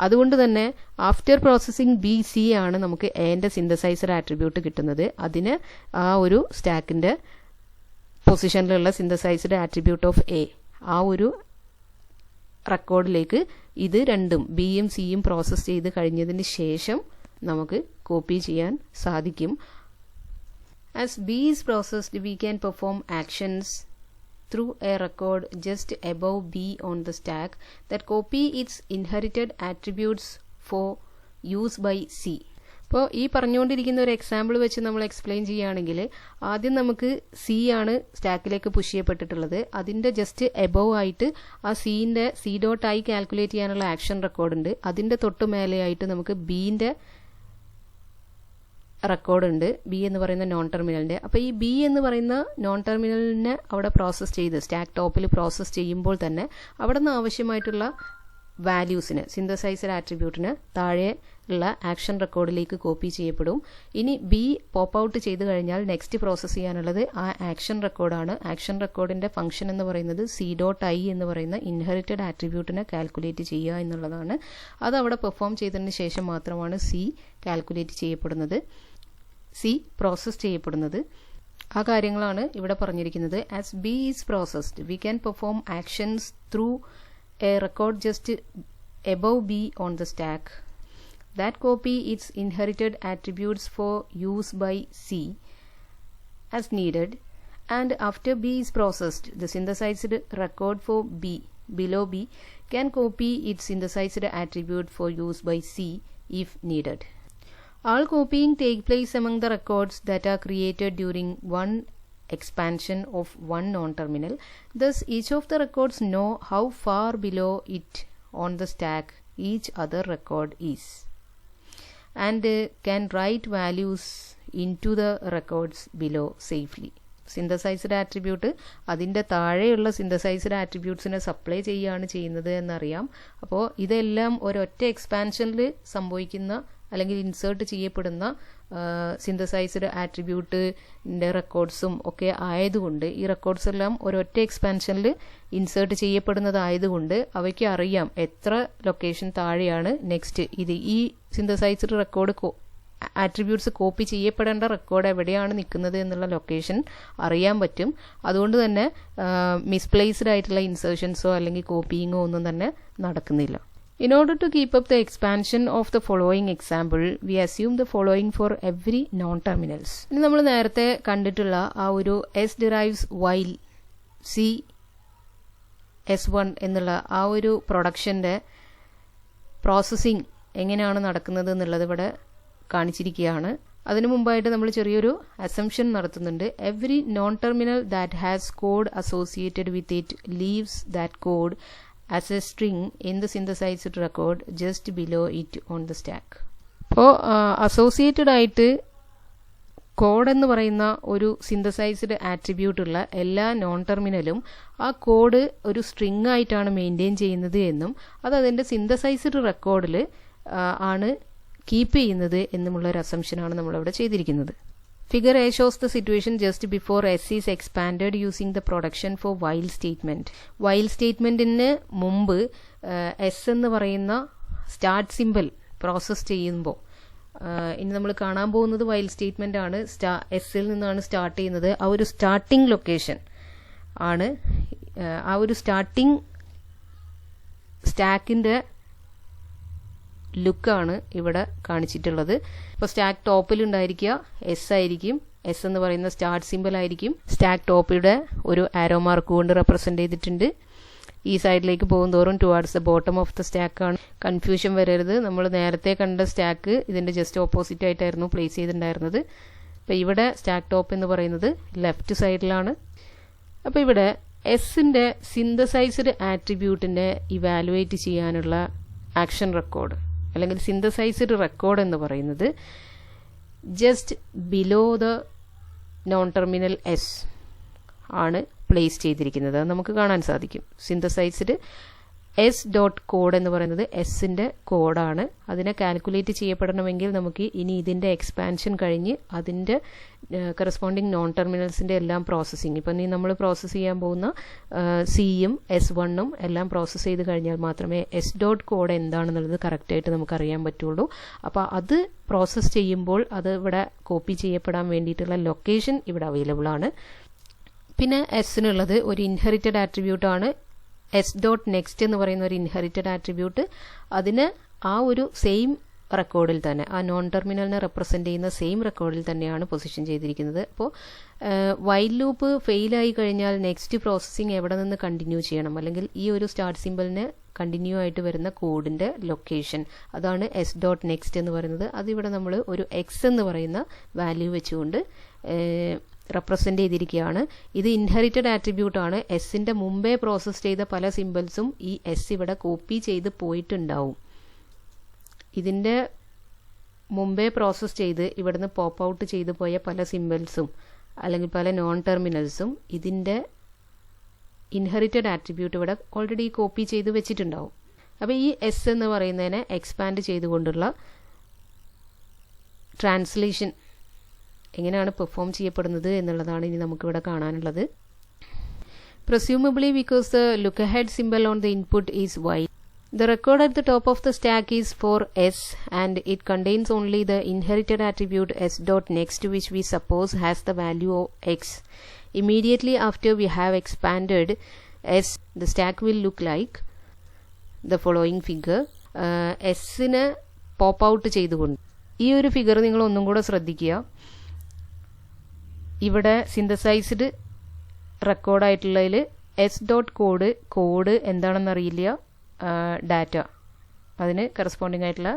അതുകൊണ്ട് തന്നെ ആഫ്റ്റർ പ്രോസസ്സിംഗ് ബി സി ആണ് നമുക്ക് എന്റെ സിന്തസൈസർ ആട്രിബ്യൂട്ട് കിട്ടുന്നത്. അതിന് ആ ഒരു സ്റ്റാക്കിന്റെ പൊസിഷനിലുള്ള സിന്തസൈസ്ഡ് ആട്രിബ്യൂട്ട് ഓഫ് എ ആ ഒരു റെക്കോർഡിലേക്ക് ഇത് രണ്ടും ബിയും സിയും പ്രോസസ്സ് ചെയ്ത് കഴിഞ്ഞതിന് ശേഷം നമുക്ക് കോപ്പി ചെയ്യാൻ സാധിക്കും. As B is processed we can perform actions through a record just above B on the stack that copy its inherited attributes for use by C. അപ്പോൾ ഈ പറഞ്ഞുകൊണ്ടിരിക്കുന്ന ഒരു എക്സാമ്പിൾ വെച്ച് നമ്മൾ എക്സ്പ്ലെയിൻ ചെയ്യുകയാണെങ്കിൽ ആദ്യം നമുക്ക് സി ആണ് സ്റ്റാക്കിലേക്ക് പുഷ് ചെയ്യപ്പെട്ടിട്ടുള്ളത്. അതിന്റെ ജസ്റ്റ് എബവ് ആയിട്ട് ആ സിന്റെ സി ഡോട്ട് ഐ കാൽക്കുലേറ്റ് ചെയ്യാനുള്ള ആക്ഷൻ റെക്കോർഡ് ഉണ്ട്. അതിന്റെ തൊട്ട് മേലെയായിട്ട് നമുക്ക് ബിന്റെ റെക്കോർഡ് ഉണ്ട്, ബി എന്ന് പറയുന്ന നോൺ ടെർമിനലിന്റെ. അപ്പോൾ ഈ ബി എന്ന് പറയുന്ന നോൺ ടെർമിനലിനെ അവിടെ പ്രോസസ്സ് ചെയ്ത് സ്റ്റാക്ക് ടോപ്പിൽ പ്രോസസ്സ് ചെയ്യുമ്പോൾ തന്നെ അവിടെ നിന്ന് ആവശ്യമായിട്ടുള്ള വാല്യൂസിന് സിന്തസൈസർ ആട്രിബ്യൂട്ടിന് താഴെ ഉള്ള ആക്ഷൻ റെക്കോർഡിലേക്ക് കോപ്പി ചെയ്യപ്പെടും. ഇനി ബി പോപ്പ് ഔട്ട് ചെയ്ത് കഴിഞ്ഞാൽ നെക്സ്റ്റ് പ്രോസസ്സ് ചെയ്യാനുള്ളത് ആ ആക്ഷൻ റെക്കോർഡാണ്. ആക്ഷൻ റെക്കോർഡിന്റെ ഫംഗ്ഷൻ എന്ന് പറയുന്നത് സി ഡോട്ട് ഐ എന്ന് പറയുന്ന ഇൻഹെറിറ്റഡ് ആട്രിബ്യൂട്ടിനെ കാൽക്കുലേറ്റ് ചെയ്യുക എന്നുള്ളതാണ്. അത് അവിടെ പെർഫോം ചെയ്തതിന് ശേഷം മാത്രമാണ് സി കാൽക്കുലേറ്റ് ചെയ്യപ്പെടുന്നത്, സി പ്രോസസ് ചെയ്യപ്പെടുന്നത്. ആ കാര്യങ്ങളാണ് ഇവിടെ പറഞ്ഞിരിക്കുന്നത്. As B is processed we can perform actions through A record just above B on the stack that copy its inherited attributes for use by C as needed, and after B is processed the synthesized record for B below B can copy its synthesized attribute for use by C if needed. All copying take place among the records that are created during one expansion of one non-terminal. Thus each of the records know how far below it on the stack each other record is, and can write values into the records below safely. Synthesised attribute അതിൻ്റെ താഴെയുള്ള synthesised ആട്രിബ്യൂട്ട്സിനെ supply ചെയ്യുകയാണ് ചെയ്യുന്നത് എന്നറിയാം. അപ്പോൾ ഇതെല്ലാം ഒരൊറ്റ എക്സ്പാൻഷനിൽ സംഭവിക്കുന്ന അല്ലെങ്കിൽ ഇൻസേർട്ട് ചെയ്യപ്പെടുന്ന സിന്തസൈസ്ഡ് ആട്രിബ്യൂട്ടിൻ്റെ റെക്കോർഡ്സും ഒക്കെ ആയതുകൊണ്ട് ഈ റെക്കോർഡ്സ് എല്ലാം ഒരൊറ്റ എക്സ്പാൻഷനിൽ ഇൻസേർട്ട് ചെയ്യപ്പെടുന്നതായതുകൊണ്ട് അവയ്ക്ക് അറിയാം എത്ര ലൊക്കേഷൻ താഴെയാണ് നെക്സ്റ്റ് ഈ സിന്തസൈസ്ഡ് റെക്കോർഡ് ആട്രിബ്യൂട്ട്സ് കോപ്പി ചെയ്യപ്പെടേണ്ട റെക്കോർഡ് എവിടെയാണ് നിൽക്കുന്നത് എന്നുള്ള ലൊക്കേഷൻ അറിയാൻ പറ്റും. അതുകൊണ്ട് തന്നെ മിസ്പ്ലേസ്ഡ് ആയിട്ടുള്ള ഇൻസേർഷൻസോ അല്ലെങ്കിൽ കോപ്പിയിങ്ങോ ഒന്നും തന്നെ നടക്കുന്നില്ല. In order to keep up the expansion of the following example, we assume the following for every non-terminals. ഇനി നമ്മൾ നേരത്തെ കണ്ടിട്ടുള്ള ആ ഒരു S derives while C S1 എന്നുള്ള ആ ഒരു പ്രൊഡക്ഷൻ്റെ പ്രോസസ്സിംഗ് എങ്ങനെയാണ് നടക്കുന്നത് എന്നുള്ളത് ഇവിടെ കാണിച്ചിരിക്കുകയാണ്. അതിനു മുമ്പായിട്ട് നമ്മൾ ചെറിയൊരു അസംഷൻ നടത്തുന്നുണ്ട്. Every non terminal that has code associated with it leaves that code as a string in the synthesized record just below it on the stack. അപ്പോൾ അസോസിയേറ്റഡ് ആയിട്ട് കോഡ് എന്ന് പറയുന്ന ഒരു സിന്തസൈസ്ഡ് ആട്രിബ്യൂട്ട് ഉള്ള എല്ലാ നോൺ ടെർമിനലും ആ കോഡ് ഒരു സ്ട്രിങ് ആയിട്ടാണ് മെയിൻറ്റെയിൻ ചെയ്യുന്നത് എന്നും അത് അതിൻ്റെ സിന്തസൈസ്ഡ് റെക്കോർഡിൽ ആണ് കീപ്പ് ചെയ്യുന്നത് എന്നുമുള്ള ഒരു അസംഷനാണ് നമ്മളിവിടെ ചെയ്തിരിക്കുന്നത്. Figure A shows the situation just before S is expanded using the production for while statement. While statementന് മുമ്പ് S എന്ന് പറയുന്ന സ്റ്റാർട്ട് സിമ്പിൾ പ്രോസസ്സ് ചെയ്യുമ്പോൾ ഇനി നമ്മൾ കാണാൻ പോകുന്നത് വൈൽ സ്റ്റേറ്റ്മെന്റ് ആണ്. എസ്സിൽ നിന്നാണ് സ്റ്റാർട്ട് ചെയ്യുന്നത്. ആ ഒരു സ്റ്റാർട്ടിംഗ് ലൊക്കേഷൻ ആണ് ആ ഒരു സ്റ്റാർട്ടിംഗ് സ്റ്റാക്കിന്റെ ലുക്കാണ് ഇവിടെ കാണിച്ചിട്ടുള്ളത്. ഇപ്പോൾ സ്റ്റാക്ക് ടോപ്പിൽ ഉണ്ടായിരിക്കുക എസ് ആയിരിക്കും. എസ് എന്ന് പറയുന്ന സ്റ്റാർട്ട് സിമ്പിൾ ആയിരിക്കും. സ്റ്റാക്ക് ടോപ്പിയുടെ ഒരു ആരോ മാർക്ക് കൊണ്ട് റെപ്രസെന്റ് ചെയ്തിട്ടുണ്ട്. ഈ സൈഡിലേക്ക് പോകും തോറും towards the bottom of the stack ആണ്. കൺഫ്യൂഷൻ വരരുത്. നമ്മൾ നേരത്തെ കണ്ട സ്റ്റാക്ക് ഇതിന്റെ ജസ്റ്റ് ഓപ്പോസിറ്റ് ആയിട്ടായിരുന്നു പ്ലേസ് ചെയ്തിട്ടുണ്ടായിരുന്നത്. അപ്പോൾ ഇവിടെ സ്റ്റാക്ക് ടോപ്പ് എന്ന് പറയുന്നത് ലെഫ്റ്റ് സൈഡിലാണ്. അപ്പോൾ ഇവിടെ എസിന്റെ സിന്തസൈസ്ഡ് ആട്രിബ്യൂട്ടിനെ ഇവാലുവേറ്റ് ചെയ്യാനുള്ള ആക്ഷൻ റെക്കോർഡ് അല്ലെങ്കിൽ സിന്തസൈസ്ഡ് റെക്കോർഡ് എന്ന് പറയുന്നത് just below the non terminal S ആണ് പ്ലേസ് ചെയ്തിരിക്കുന്നത്. നമുക്ക് കാണാൻ സാധിക്കും. സിന്തസൈസ്ഡ് എസ് ഡോട്ട് കോഡ് എന്ന് പറയുന്നത് എസിന്റെ കോഡാണ്. അതിനെ കാൽക്കുലേറ്റ് ചെയ്യപ്പെടണമെങ്കിൽ നമുക്ക് ഇനി ഇതിന്റെ എക്സ്പാൻഷൻ കഴിഞ്ഞ് അതിന്റെ കറസ്പോണ്ടിങ് നോൺ ടെർമിനൽസിന്റെ എല്ലാം പ്രോസസ്സിങ് ഇപ്പം നമ്മൾ പ്രോസസ്സ് ചെയ്യാൻ പോകുന്ന സിയും S1ഉം എല്ലാം പ്രോസസ്സ് ചെയ്ത് കഴിഞ്ഞാൽ മാത്രമേ എസ് ഡോട്ട് കോഡ് എന്താണെന്നുള്ളത് കറക്റ്റായിട്ട് നമുക്ക് അറിയാൻ പറ്റുള്ളൂ. അപ്പോൾ അത് പ്രോസസ്സ് ചെയ്യുമ്പോൾ അത് ഇവിടെ കോപ്പി ചെയ്യപ്പെടാൻ വേണ്ടിയിട്ടുള്ള ലൊക്കേഷൻ ഇവിടെ അവൈലബിൾ ആണ്. പിന്നെ എസിനുള്ളത് ഒരു ഇൻഹെറിറ്റഡ് ആട്രിബ്യൂട്ട് ആണ്. എസ് ഡോട്ട് നെക്സ്റ്റ് എന്ന് പറയുന്ന ഒരു ഇൻഹെറിറ്റഡ് ആട്രിബ്യൂട്ട് അതിന് ആ ഒരു സെയിം റെക്കോർഡിൽ തന്നെ ആ നോൺ ടെർമിനലിനെ റെപ്രസെന്റ് ചെയ്യുന്ന സെയിം റെക്കോർഡിൽ തന്നെയാണ് പൊസിഷൻ ചെയ്തിരിക്കുന്നത്. അപ്പോൾ വൈൽ ലൂപ്പ് ഫെയിലായി കഴിഞ്ഞാൽ നെക്സ്റ്റ് പ്രോസസ്സിംഗ് എവിടെ നിന്ന് കണ്ടിന്യൂ ചെയ്യണം അല്ലെങ്കിൽ ഈ ഒരു സ്റ്റാർട്ട് സിമ്പിളിന് കണ്ടിന്യൂ ആയിട്ട് വരുന്ന കോഡിന്റെ ലൊക്കേഷൻ അതാണ് എസ് ഡോട്ട് നെക്സ്റ്റ് എന്ന് പറയുന്നത്. അതിവിടെ നമ്മൾ ഒരു എക്സ് എന്ന് പറയുന്ന വാല്യൂ വെച്ചുകൊണ്ട് റെപ്രസെന്റ് ചെയ്തിരിക്കുകയാണ്. ഇത് ഇൻഹെറിറ്റഡ് ആട്രിബ്യൂട്ട് ആണ്. എസിന്റെ മുമ്പേ പ്രോസസ് ചെയ്ത പല സിമ്പിൾസും ഈ എസ് ഇവിടെ കോപ്പി ചെയ്ത് പോയിട്ടുണ്ടാവും. ഇതിന്റെ മുമ്പേ പ്രോസസ് ചെയ്ത് ഇവിടുന്ന് പോപ്പ് ഔട്ട് ചെയ്തു പോയ പല സിമ്പിൾസും അല്ലെങ്കിൽ പല നോൺ ടെർമിനൽസും ഇതിന്റെ ഇൻഹെറിറ്റഡ് ആട്രിബ്യൂട്ട് ഇവിടെ ഓൾറെഡി കോപ്പി ചെയ്ത് വെച്ചിട്ടുണ്ടാവും. അപ്പോൾ ഈ എസ് എന്ന് പറയുന്നതിനെ എക്സ്പാൻഡ് ചെയ്തുകൊണ്ടുള്ള ട്രാൻസ്ലേഷൻ എങ്ങനെയാണ് പെർഫോം ചെയ്യപ്പെടുന്നത് എന്നുള്ളതാണ് ഇനി നമുക്കിവിടെ കാണാനുള്ളത്. Presumably because the look ahead symbol on the input is y, the record at the top of the stack is for s and it contains only the inherited attribute s dot next, which we suppose has the value of x. Immediately after we have expanded s, the stack will look like the following figure. s-നെ pop out ചെയ്തുകൊണ്ട് ഈ ഒരു figure നിങ്ങൾ ഒന്നും കൂടെ ശ്രദ്ധിക്കുക. ഇവിടെ synthesized റെക്കോർഡായിട്ടുള്ളതിൽ എസ് ഡോട്ട് കോഡ് എന്താണെന്ന് അറിയില്ല, ഡാറ്റ അതിന് കറസ്പോണ്ടിങ് ആയിട്ടുള്ള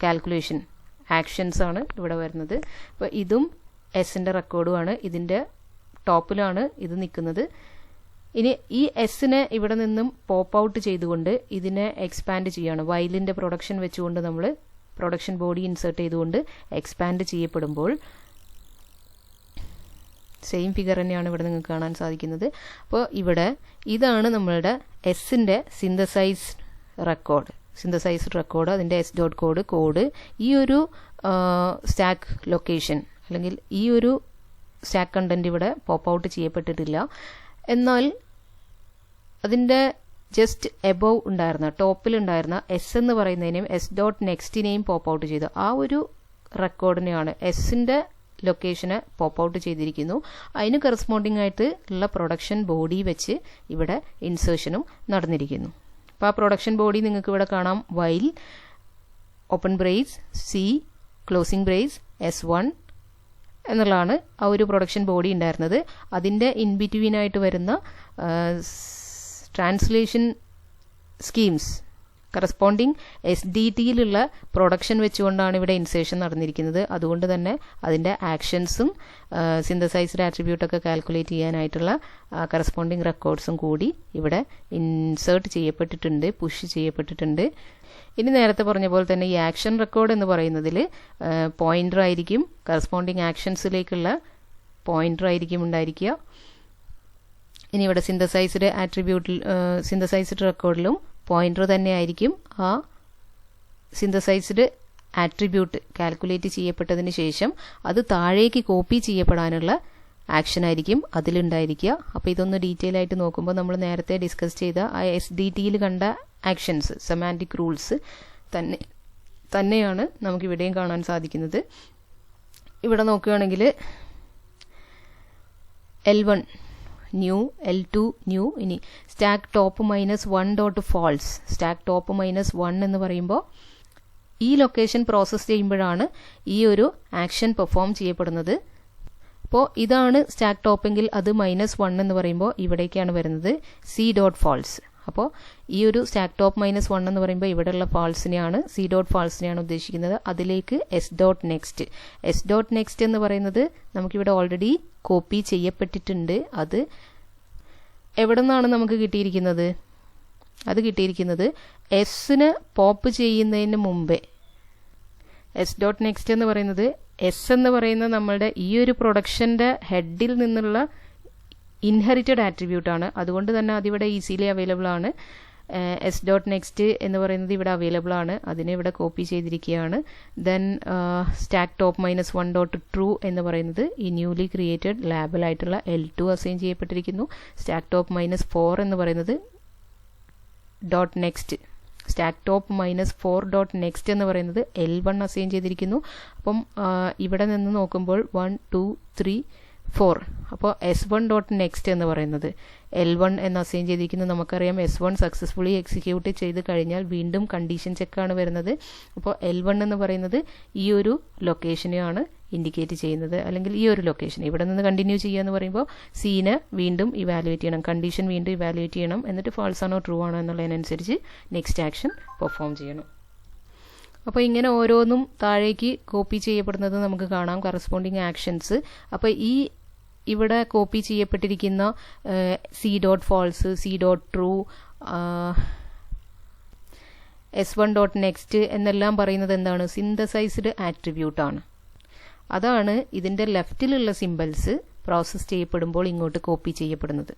കാൽക്കുലേഷൻ ആക്ഷൻസ് ആണ് ഇവിടെ വരുന്നത്. അപ്പോൾ ഇതും എസിൻ്റെ റെക്കോർഡുമാണ്. ഇതിൻ്റെ ടോപ്പിലാണ് ഇത് നിൽക്കുന്നത്. ഇനി ഈ എസിനെ ഇവിടെ നിന്നും പോപ്പ് ഔട്ട് ചെയ്തുകൊണ്ട് ഇതിനെ എക്സ്പാൻഡ് ചെയ്യാണ്. വൈലിൻ്റെ പ്രൊഡക്ഷൻ വെച്ചുകൊണ്ട് നമ്മൾ പ്രൊഡക്ഷൻ ബോഡി ഇൻസേർട്ട് ചെയ്തുകൊണ്ട് എക്സ്പാൻഡ് ചെയ്യപ്പെടുമ്പോൾ സെയിം ഫിഗർ തന്നെയാണ് ഇവിടെ നിങ്ങൾക്ക് കാണാൻ സാധിക്കുന്നത്. അപ്പോൾ ഇവിടെ ഇതാണ് നമ്മളുടെ എസിൻ്റെ സിന്തസൈസ് റെക്കോർഡ്. സിന്തസൈസ്ഡ് റെക്കോർഡ്, അതിൻ്റെ എസ് ഡോട്ട് കോഡ് ഈ ഒരു സ്റ്റാക്ക് ലൊക്കേഷൻ അല്ലെങ്കിൽ ഈ ഒരു സ്റ്റാക്ക് കണ്ടന്റ് ഇവിടെ പോപ്പ് ഔട്ട് ചെയ്യപ്പെട്ടിട്ടില്ല. എന്നാൽ അതിൻ്റെ ജസ്റ്റ് എബവ് ഉണ്ടായിരുന്ന ടോപ്പിലുണ്ടായിരുന്ന എസ് എന്ന് പറയുന്നതിനെയും എസ് ഡോട്ട് നെക്സ്റ്റിനെയും പോപ്പ് ഔട്ട് ചെയ്തു. ആ ഒരു റെക്കോർഡിനെയാണ് എസിൻ്റെ ലൊക്കേഷന് പോപ്പ് ഔട്ട് ചെയ്തിരിക്കുന്നു. അതിന് കറസ്പോണ്ടിങ് ആയിട്ട് ഉള്ള പ്രൊഡക്ഷൻ ബോഡി വെച്ച് ഇവിടെ ഇൻസേർഷനും നടന്നിരിക്കുന്നു. അപ്പോൾ ആ പ്രൊഡക്ഷൻ ബോഡി നിങ്ങൾക്ക് ഇവിടെ കാണാം. While open brace C closing brace S1 എന്നുള്ളതാണ് ആ ഒരു പ്രൊഡക്ഷൻ ബോഡി ഉണ്ടായിരുന്നത്. അതിൻ്റെ ഇൻ ബിറ്റ്വീൻ ആയിട്ട് വരുന്ന ട്രാൻസ്ലേഷൻ സ്കീംസ് കറസ്പോണ്ടിങ് SDTയിലുള്ള പ്രൊഡക്ഷൻ വെച്ചുകൊണ്ടാണ് ഇവിടെ ഇൻസേർഷൻ നടന്നിരിക്കുന്നത്. അതുകൊണ്ട് തന്നെ അതിൻ്റെ ആക്ഷൻസും സിന്തസൈസ്ഡ് ആട്രിബ്യൂട്ടൊക്കെ കാൽക്കുലേറ്റ് ചെയ്യാനായിട്ടുള്ള കറസ്പോണ്ടിങ് റെക്കോർഡ്സും കൂടി ഇവിടെ ഇൻസേർട്ട് ചെയ്യപ്പെട്ടിട്ടുണ്ട്, പുഷ് ചെയ്യപ്പെട്ടിട്ടുണ്ട്. ഇനി നേരത്തെ പറഞ്ഞ പോലെ തന്നെ ഈ ആക്ഷൻ റെക്കോർഡ് എന്ന് പറയുന്നതിൽ പോയിന്റർ ആയിരിക്കും, കറസ്പോണ്ടിങ് ആക്ഷൻസിലേക്കുള്ള പോയിന്റർ ആയിരിക്കും ഉണ്ടായിരിക്കുക. ഇനി ഇവിടെ സിന്തസൈസ്ഡ് ആട്രിബ്യൂട്ടിൽ സിന്തസൈസ്ഡ് റെക്കോർഡിലും പോയിന്റർ തന്നെയായിരിക്കും. ആ സിന്തസൈസ്ഡ് ആട്രിബ്യൂട്ട് കാൽക്കുലേറ്റ് ചെയ്യപ്പെട്ടതിന് ശേഷം അത് താഴേക്ക് കോപ്പി ചെയ്യപ്പെടാനുള്ള ആക്ഷൻ ആയിരിക്കും അതിലുണ്ടായിരിക്കുക. അപ്പോൾ ഇതൊന്ന് ഡീറ്റെയിൽ ആയിട്ട് നോക്കുമ്പോൾ നമ്മൾ നേരത്തെ ഡിസ്കസ് ചെയ്ത ആ SDTയിൽ കണ്ട ആക്ഷൻസ്, സെമാൻറ്റിക് റൂൾസ് തന്നെയാണ് നമുക്കിവിടെയും കാണാൻ സാധിക്കുന്നത്. ഇവിടെ നോക്കുകയാണെങ്കിൽ L1 ന്യൂ, L2 ന്യൂ. ഇനി stack top -1 dot false. Stack top -1 എന്ന് പറയുമ്പോൾ ഈ ലൊക്കേഷൻ പ്രോസസ്സ് ചെയ്യുമ്പോഴാണ് ഈ ഒരു ആക്ഷൻ പെർഫോം ചെയ്യപ്പെടുന്നത്. അപ്പോൾ ഇതാണ് സ്റ്റാക്ക് ടോപ്പെങ്കിൽ അത് -1 എന്ന് പറയുമ്പോൾ ഇവിടേക്കാണ് വരുന്നത് സി ഡോട്ട് ഫാൾസ്. അപ്പോൾ ഈ ഒരു സ്റ്റാക്ക് ടോപ്പ് -1 എന്ന് പറയുമ്പോൾ ഇവിടെയുള്ള ഫാൾസിനെയാണ് സി ഡോട്ട് ഫാൾസിനെയാണ് ഉദ്ദേശിക്കുന്നത്. അതിലേക്ക് S dot next. S dot next എന്ന് പറയുന്നത് നമുക്കിവിടെ ഓൾറെഡി കോപ്പി ചെയ്യപ്പെട്ടിട്ടുണ്ട്. അത് എവിടെ നിന്നാണ് നമുക്ക് കിട്ടിയിരിക്കുന്നത്? അത് കിട്ടിയിരിക്കുന്നത് എസിന് പോപ്പ് ചെയ്യുന്നതിന് മുമ്പേ. എസ് ഡോട്ട് നെക്സ്റ്റ് എന്ന് പറയുന്നത് എസ് എന്ന് പറയുന്ന നമ്മളുടെ ഈ ഒരു പ്രൊഡക്ഷൻ്റെ ഹെഡിൽ നിന്നുള്ള ഇൻഹെറിറ്റഡ് ആട്രിബ്യൂട്ടാണ്. അതുകൊണ്ട് തന്നെ അതിവിടെ ഈസിലി അവൈലബിൾ ആണ്. എസ് ഡോട്ട് നെക്സ്റ്റ് എന്ന് പറയുന്നത് ഇവിടെ അവൈലബിൾ ആണ്, അതിനെ ഇവിടെ കോപ്പി ചെയ്തിരിക്കുകയാണ്. Then stack top -1 dot true എന്ന് പറയുന്നത് ഈ ന്യൂലി ക്രിയേറ്റഡ് ലാബിലായിട്ടുള്ള L2 അസൈൻ ചെയ്യപ്പെട്ടിരിക്കുന്നു. സ്റ്റാക്ക് ടോപ്പ് -4 എന്ന് പറയുന്നത് dot next. Stack top -4 dot next എന്ന് പറയുന്നത് L1 അസൈൻ ചെയ്തിരിക്കുന്നു. അപ്പം ഇവിടെ നിന്ന് നോക്കുമ്പോൾ 1 2 3 4. അപ്പോൾ S1 ഡോട്ട് നെക്സ്റ്റ് എന്ന് പറയുന്നത് L1 എന്ന് അസൈൻ ചെയ്തിരിക്കുന്നത്. നമുക്കറിയാം S1 സക്സസ്ഫുള്ളി എക്സിക്യൂട്ട് ചെയ്ത് കഴിഞ്ഞാൽ വീണ്ടും കണ്ടീഷൻ ചെക്കാണ് വരുന്നത്. അപ്പോൾ L1 എന്ന് പറയുന്നത് ഈ ഒരു ലൊക്കേഷനെയാണ് ഇൻഡിക്കേറ്റ് ചെയ്യുന്നത്, അല്ലെങ്കിൽ ഈ ഒരു ലൊക്കേഷൻ ഇവിടെ നിന്ന് കണ്ടിന്യൂ ചെയ്യുക എന്ന് പറയുമ്പോൾ സീനെ വീണ്ടും ഇവാലുവേറ്റ് ചെയ്യണം, കണ്ടീഷൻ വീണ്ടും ഇവാലുവേറ്റ് ചെയ്യണം. എന്നിട്ട് ഫാൾസ് ആണോ ട്രൂ ആണോ എന്നുള്ളതിനനുസരിച്ച് നെക്സ്റ്റ് ആക്ഷൻ പെർഫോം ചെയ്യണം. അപ്പോൾ ഇങ്ങനെ ഓരോന്നും താഴേക്ക് കോപ്പി ചെയ്യപ്പെടുന്നത് നമുക്ക് കാണാം, കറസ്പോണ്ടിങ് ആക്ഷൻസ്. അപ്പോൾ ഈ ഇവിടെ കോപ്പി ചെയ്യപ്പെട്ടിരിക്കുന്ന C dot false, C dot true, S1 dot next എന്നെല്ലാം പറയുന്നത് എന്താണ്? സിന്തസൈസ്ഡ് ആട്രിബ്യൂട്ടാണ്. അതാണ് ഇതിൻ്റെ ലെഫ്റ്റിലുള്ള സിംബൽസ് പ്രോസസ്സ് ചെയ്യപ്പെടുമ്പോൾ ഇങ്ങോട്ട് കോപ്പി ചെയ്യപ്പെടുന്നത്.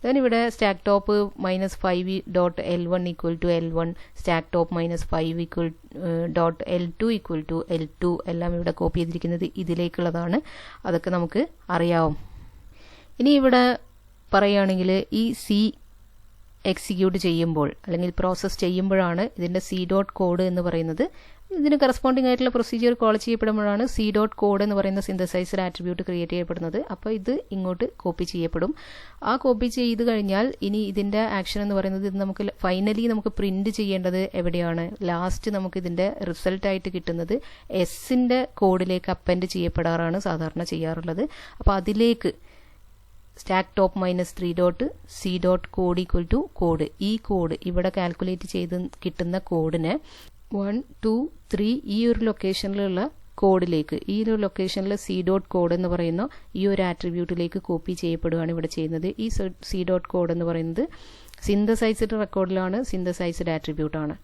ദെൻ ഇവിടെ stack top -5 dot L1 equal to L1, stack top -5 equal dot L2 equal to L2 എല്ലാം ഇവിടെ കോപ്പി ചെയ്തിരിക്കുന്നത് ഇതിലേക്കുള്ളതാണ്. അതൊക്കെ നമുക്ക് അറിയാവും. ഇനി ഇവിടെ പറയുകയാണെങ്കിൽ ഈ സി എക്സിക്യൂട്ട് ചെയ്യുമ്പോൾ അല്ലെങ്കിൽ പ്രോസസ്സ് ചെയ്യുമ്പോഴാണ് ഇതിൻ്റെ സി ഡോട്ട് കോഡ് എന്ന് പറയുന്നത്. ഇതിന് കറസ്പോണ്ടിങ് ആയിട്ടുള്ള പ്രൊസീജിയർ കോൾ ചെയ്യപ്പെടുമ്പോഴാണ് സി ഡോട്ട് കോഡ് എന്ന് പറയുന്ന സിന്തസൈസ്ഡ് ആട്രിബ്യൂട്ട് ക്രിയേറ്റ് ചെയ്യപ്പെടുന്നത്. അപ്പോൾ ഇത് ഇങ്ങോട്ട് കോപ്പി ചെയ്യപ്പെടും. ആ കോപ്പി ചെയ്ത് കഴിഞ്ഞാൽ ഇനി ഇതിൻ്റെ ആക്ഷൻ എന്ന് പറയുന്നത് ഇത് നമുക്ക് ഫൈനലി നമുക്ക് പ്രിന്റ് ചെയ്യേണ്ടത് എവിടെയാണ്? ലാസ്റ്റ് നമുക്ക് ഇതിൻ്റെ റിസൾട്ടായിട്ട് കിട്ടുന്നത് എസിൻ്റെ കോഡിലേക്ക് അപ്പൻഡ് ചെയ്യപ്പെടാറാണ് സാധാരണ ചെയ്യാറുള്ളത്. അപ്പോൾ അതിലേക്ക് stack top -3 dot C dot code equal to code. ഈ കോഡ് ഇവിടെ കാൽക്കുലേറ്റ് ചെയ്ത് കിട്ടുന്ന കോഡിനെ 1 2 3 ഈ ഒരു ലൊക്കേഷനിലുള്ള കോഡിലേക്ക്, ഈ ഒരു ലൊക്കേഷനിലെ സി ഡോട്ട് കോഡ് എന്ന് പറയുന്ന ഈ ഒരു ആട്രിബ്യൂട്ടിലേക്ക് കോപ്പി ചെയ്യപ്പെടുകയാണ് ഇവിടെ ചെയ്യുന്നത്. ഈ സി ഡോട്ട് കോഡ് എന്ന് പറയുന്നത് സിന്തസൈസ്ഡ് റെക്കോർഡിലാണ്, സിന്തസൈസ്ഡ് ആട്രിബ്യൂട്ടാണ്.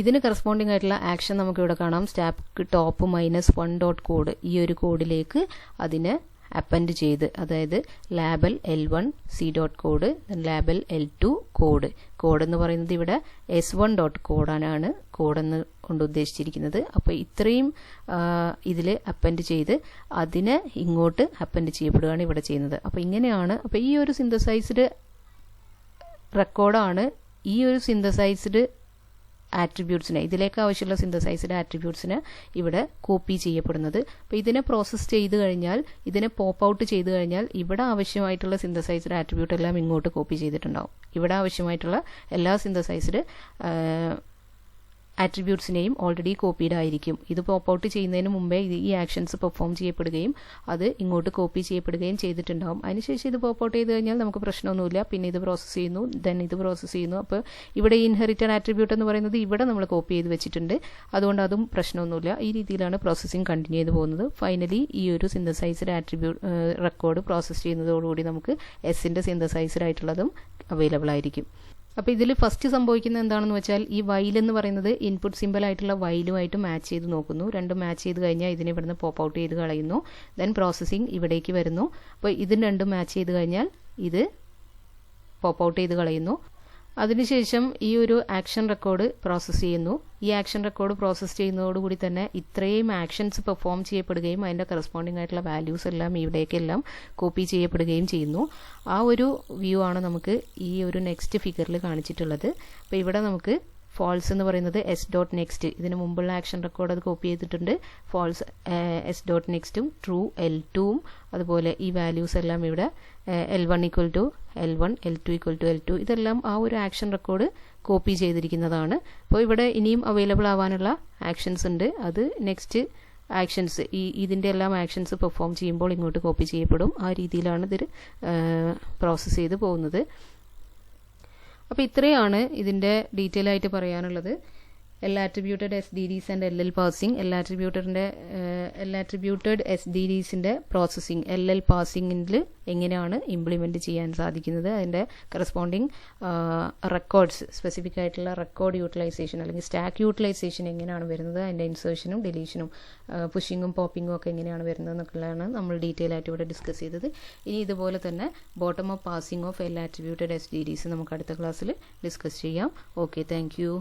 ഇതിന് കറസ്പോണ്ടിങ് ആയിട്ടുള്ള ആക്ഷൻ നമുക്ക് ഇവിടെ കാണാം. സ്റ്റാക്ക് ടോപ്പ് -1 ഡോട്ട് കോഡ്, ഈ ഒരു കോഡിലേക്ക് അതിനെ അപ്പൻഡ് ചെയ്ത്, അതായത് label L1 C dot code, label L2 code. Code എന്ന് പറയുന്നത് ഇവിടെ S1 ഡോട്ട് കോഡാണ് കോഡെന്ന് കൊണ്ട് ഉദ്ദേശിച്ചിരിക്കുന്നത്. അപ്പോൾ ഇത്രയും ഇതിൽ അപ്പൻഡ് ചെയ്ത് അതിനെ ഇങ്ങോട്ട് അപ്പൻഡ് ചെയ്യപ്പെടുകയാണ് ഇവിടെ ചെയ്യുന്നത്. അപ്പോൾ ഇങ്ങനെയാണ്. അപ്പോൾ ഈ ഒരു സിന്തസൈസ്ഡ് റെക്കോർഡാണ് ഈ ഒരു സിന്തസൈസ്ഡ് ആട്രിബ്യൂട്ട്സിനെ, ഇതിലേക്ക് ആവശ്യമുള്ള സിന്തസൈസ്ഡ് ആട്രിബ്യൂട്ട്സിന് ഇവിടെ കോപ്പി ചെയ്യപ്പെടുന്നത്. അപ്പോൾ ഇതിനെ പ്രോസസ്സ് ചെയ്ത് കഴിഞ്ഞാൽ, ഇതിനെ പോപ്പ് ഔട്ട് ചെയ്ത് കഴിഞ്ഞാൽ ഇവിടെ ആവശ്യമായിട്ടുള്ള സിന്തസൈസ്ഡ് ആട്രിബ്യൂട്ട് എല്ലാം ഇങ്ങോട്ട് കോപ്പി ചെയ്തിട്ടുണ്ടാവും. ഇവിടെ ആവശ്യമായിട്ടുള്ള എല്ലാ സിന്തസൈസ്ഡ് ആട്രിബ്യൂട്ട്സിനെയും ഓൾറെഡി കോപ്പീഡ് ആയിരിക്കും. ഇത് പോപ്പ് ഔട്ട് ചെയ്യുന്നതിന് മുമ്പേ ഈ ആക്ഷൻസ് പെർഫോം ചെയ്യപ്പെടുകയും അത് ഇങ്ങോട്ട് കോപ്പി ചെയ്യപ്പെടുകയും ചെയ്തിട്ടുണ്ടാവും. അതിനുശേഷം ഇത് പോപ്പ് ഔട്ട് ചെയ്ത് കഴിഞ്ഞാൽ നമുക്ക് പ്രശ്നമൊന്നുമില്ല. പിന്നെ ഇത് പ്രോസസ്സ് ചെയ്യുന്നു, ദെൻ ഇത് പ്രോസസ്സ് ചെയ്യുന്നു. അപ്പോൾ ഇവിടെ ഈ ഇൻഹെറിറ്റഡ് ആട്രിബ്യൂട്ട് എന്ന് പറയുന്നത് ഇവിടെ നമ്മൾ കോപ്പി ചെയ്ത് വെച്ചിട്ടുണ്ട്, അതുകൊണ്ട് അതും പ്രശ്നമൊന്നുമില്ല. ഈ രീതിയിലാണ് പ്രോസസ്സിങ് കണ്ടിന്യൂ ചെയ്ത് പോകുന്നത്. ഫൈനലി ഈ ഒരു സിന്തസൈസ്ഡ് ആട്രിബ്യൂട്ട് റെക്കോർഡ് പ്രോസസ്സ് ചെയ്യുന്നതോടുകൂടി നമുക്ക് എസിൻ്റെ സിന്തസൈസ്ഡ് ആയിട്ടുള്ളതും അവൈലബിൾ ആയിരിക്കും. അപ്പോൾ ഇതിൽ ഫസ്റ്റ് സംഭവിക്കുന്നത് എന്താണെന്ന് വെച്ചാൽ, ഈ വൈൽ എന്ന് പറയുന്നത് ഇൻപുട്ട് സിമ്പിൾ ആയിട്ടുള്ള വൈലുമായിട്ട് മാച്ച് ചെയ്ത് നോക്കുന്നു. രണ്ടും മാച്ച് ചെയ്ത് കഴിഞ്ഞാൽ ഇതിനെ ഇവിടുന്ന് പോപ്പ് ഔട്ട് ചെയ്ത് കളയുന്നു. ദെൻ പ്രോസസ്സിങ് ഇവിടേക്ക് വരുന്നു. അപ്പോൾ ഇതിന് രണ്ടും മാച്ച് ചെയ്ത് കഴിഞ്ഞാൽ ഇത് പോപ്പ് ഔട്ട് ചെയ്ത് കളയുന്നു. അതിനുശേഷം ഈ ഒരു ആക്ഷൻ റെക്കോർഡ് പ്രോസസ്സ് ചെയ്യുന്നു. ഈ ആക്ഷൻ റെക്കോർഡ് പ്രോസസ്സ് ചെയ്യുന്നതോടുകൂടി തന്നെ ഇത്രയും ആക്ഷൻസ് പെർഫോം ചെയ്യപ്പെടുകയും അതിൻ്റെ കറസ്പോണ്ടിങ് ആയിട്ടുള്ള വാല്യൂസ് എല്ലാം ഇവിടേക്കെല്ലാം കോപ്പി ചെയ്യപ്പെടുകയും ചെയ്യുന്നു. ആ ഒരു വ്യൂ ആണ് നമുക്ക് ഈ ഒരു നെക്സ്റ്റ് ഫിഗറിൽ കാണിച്ചിട്ടുള്ളത്. അപ്പോൾ ഇവിടെ നമുക്ക് ഫോൾസ് എന്ന് പറയുന്നത് എസ് ഡോട്ട് നെക്സ്റ്റ്, ഇതിന് മുമ്പുള്ള ആക്ഷൻ റെക്കോർഡ് അത് കോപ്പി ചെയ്തിട്ടുണ്ട്. ഫോൾസ് എസ് ഡോട്ട് നെക്സ്റ്റും ട്രൂ L2ഉം അതുപോലെ ഈ വാല്യൂസ് എല്ലാം ഇവിടെ L1 equal to L1, L2 equal to L2, ഇതെല്ലാം ആ ഒരു ആക്ഷൻ റെക്കോർഡ് കോപ്പി ചെയ്തിരിക്കുന്നതാണ്. അപ്പോൾ ഇവിടെ ഇനിയും അവൈലബിൾ ആവാനുള്ള ആക്ഷൻസ് ഉണ്ട്. അത് നെക്സ്റ്റ് ആക്ഷൻസ് ഇതിൻ്റെ എല്ലാം ആക്ഷൻസ് പെർഫോം ചെയ്യുമ്പോൾ ഇങ്ങോട്ട് കോപ്പി ചെയ്യപ്പെടും. ആ രീതിയിലാണ് ഇത് പ്രോസസ്സ് ചെയ്ത് പോകുന്നത്. അപ്പോൾ ഇത്രയാണ് ഇതിൻ്റെ ഡീറ്റെയിൽ ആയിട്ട് പറയാനുള്ളത്. L attributed SDDs and LL parsing, L attributed SDDസിൻ്റെ പ്രോസസ്സിംഗ് LL പാസിങ്ങിൽ എങ്ങനെയാണ് ഇംപ്ലിമെൻറ്റ് ചെയ്യാൻ സാധിക്കുന്നത്, അതിൻ്റെ കറസ്പോണ്ടിങ് റെക്കോർഡ്സ്, സ്പെസിഫിക് ആയിട്ടുള്ള റെക്കോർഡ് യൂട്ടിലൈസേഷൻ അല്ലെങ്കിൽ സ്റ്റാക്ക് യൂട്ടിലൈസേഷൻ എങ്ങനെയാണ് വരുന്നത്, അതിൻ്റെ ഇൻസേർഷനും ഡിലീഷനും പുഷിങ്ങും പോപ്പിങ്ങും ഒക്കെ എങ്ങനെയാണ് വരുന്നത് എന്നൊക്കെയാണ് നമ്മൾ ഡീറ്റെയിൽ ആയിട്ട് ഇവിടെ ഡിസ്കസ് ചെയ്തത്. ഇനി ഇതുപോലെ തന്നെ bottom up passing of L attributed SDDs നമുക്ക് അടുത്ത ക്ലാസ്സിൽ ഡിസ്കസ് ചെയ്യാം. Okay, thank you.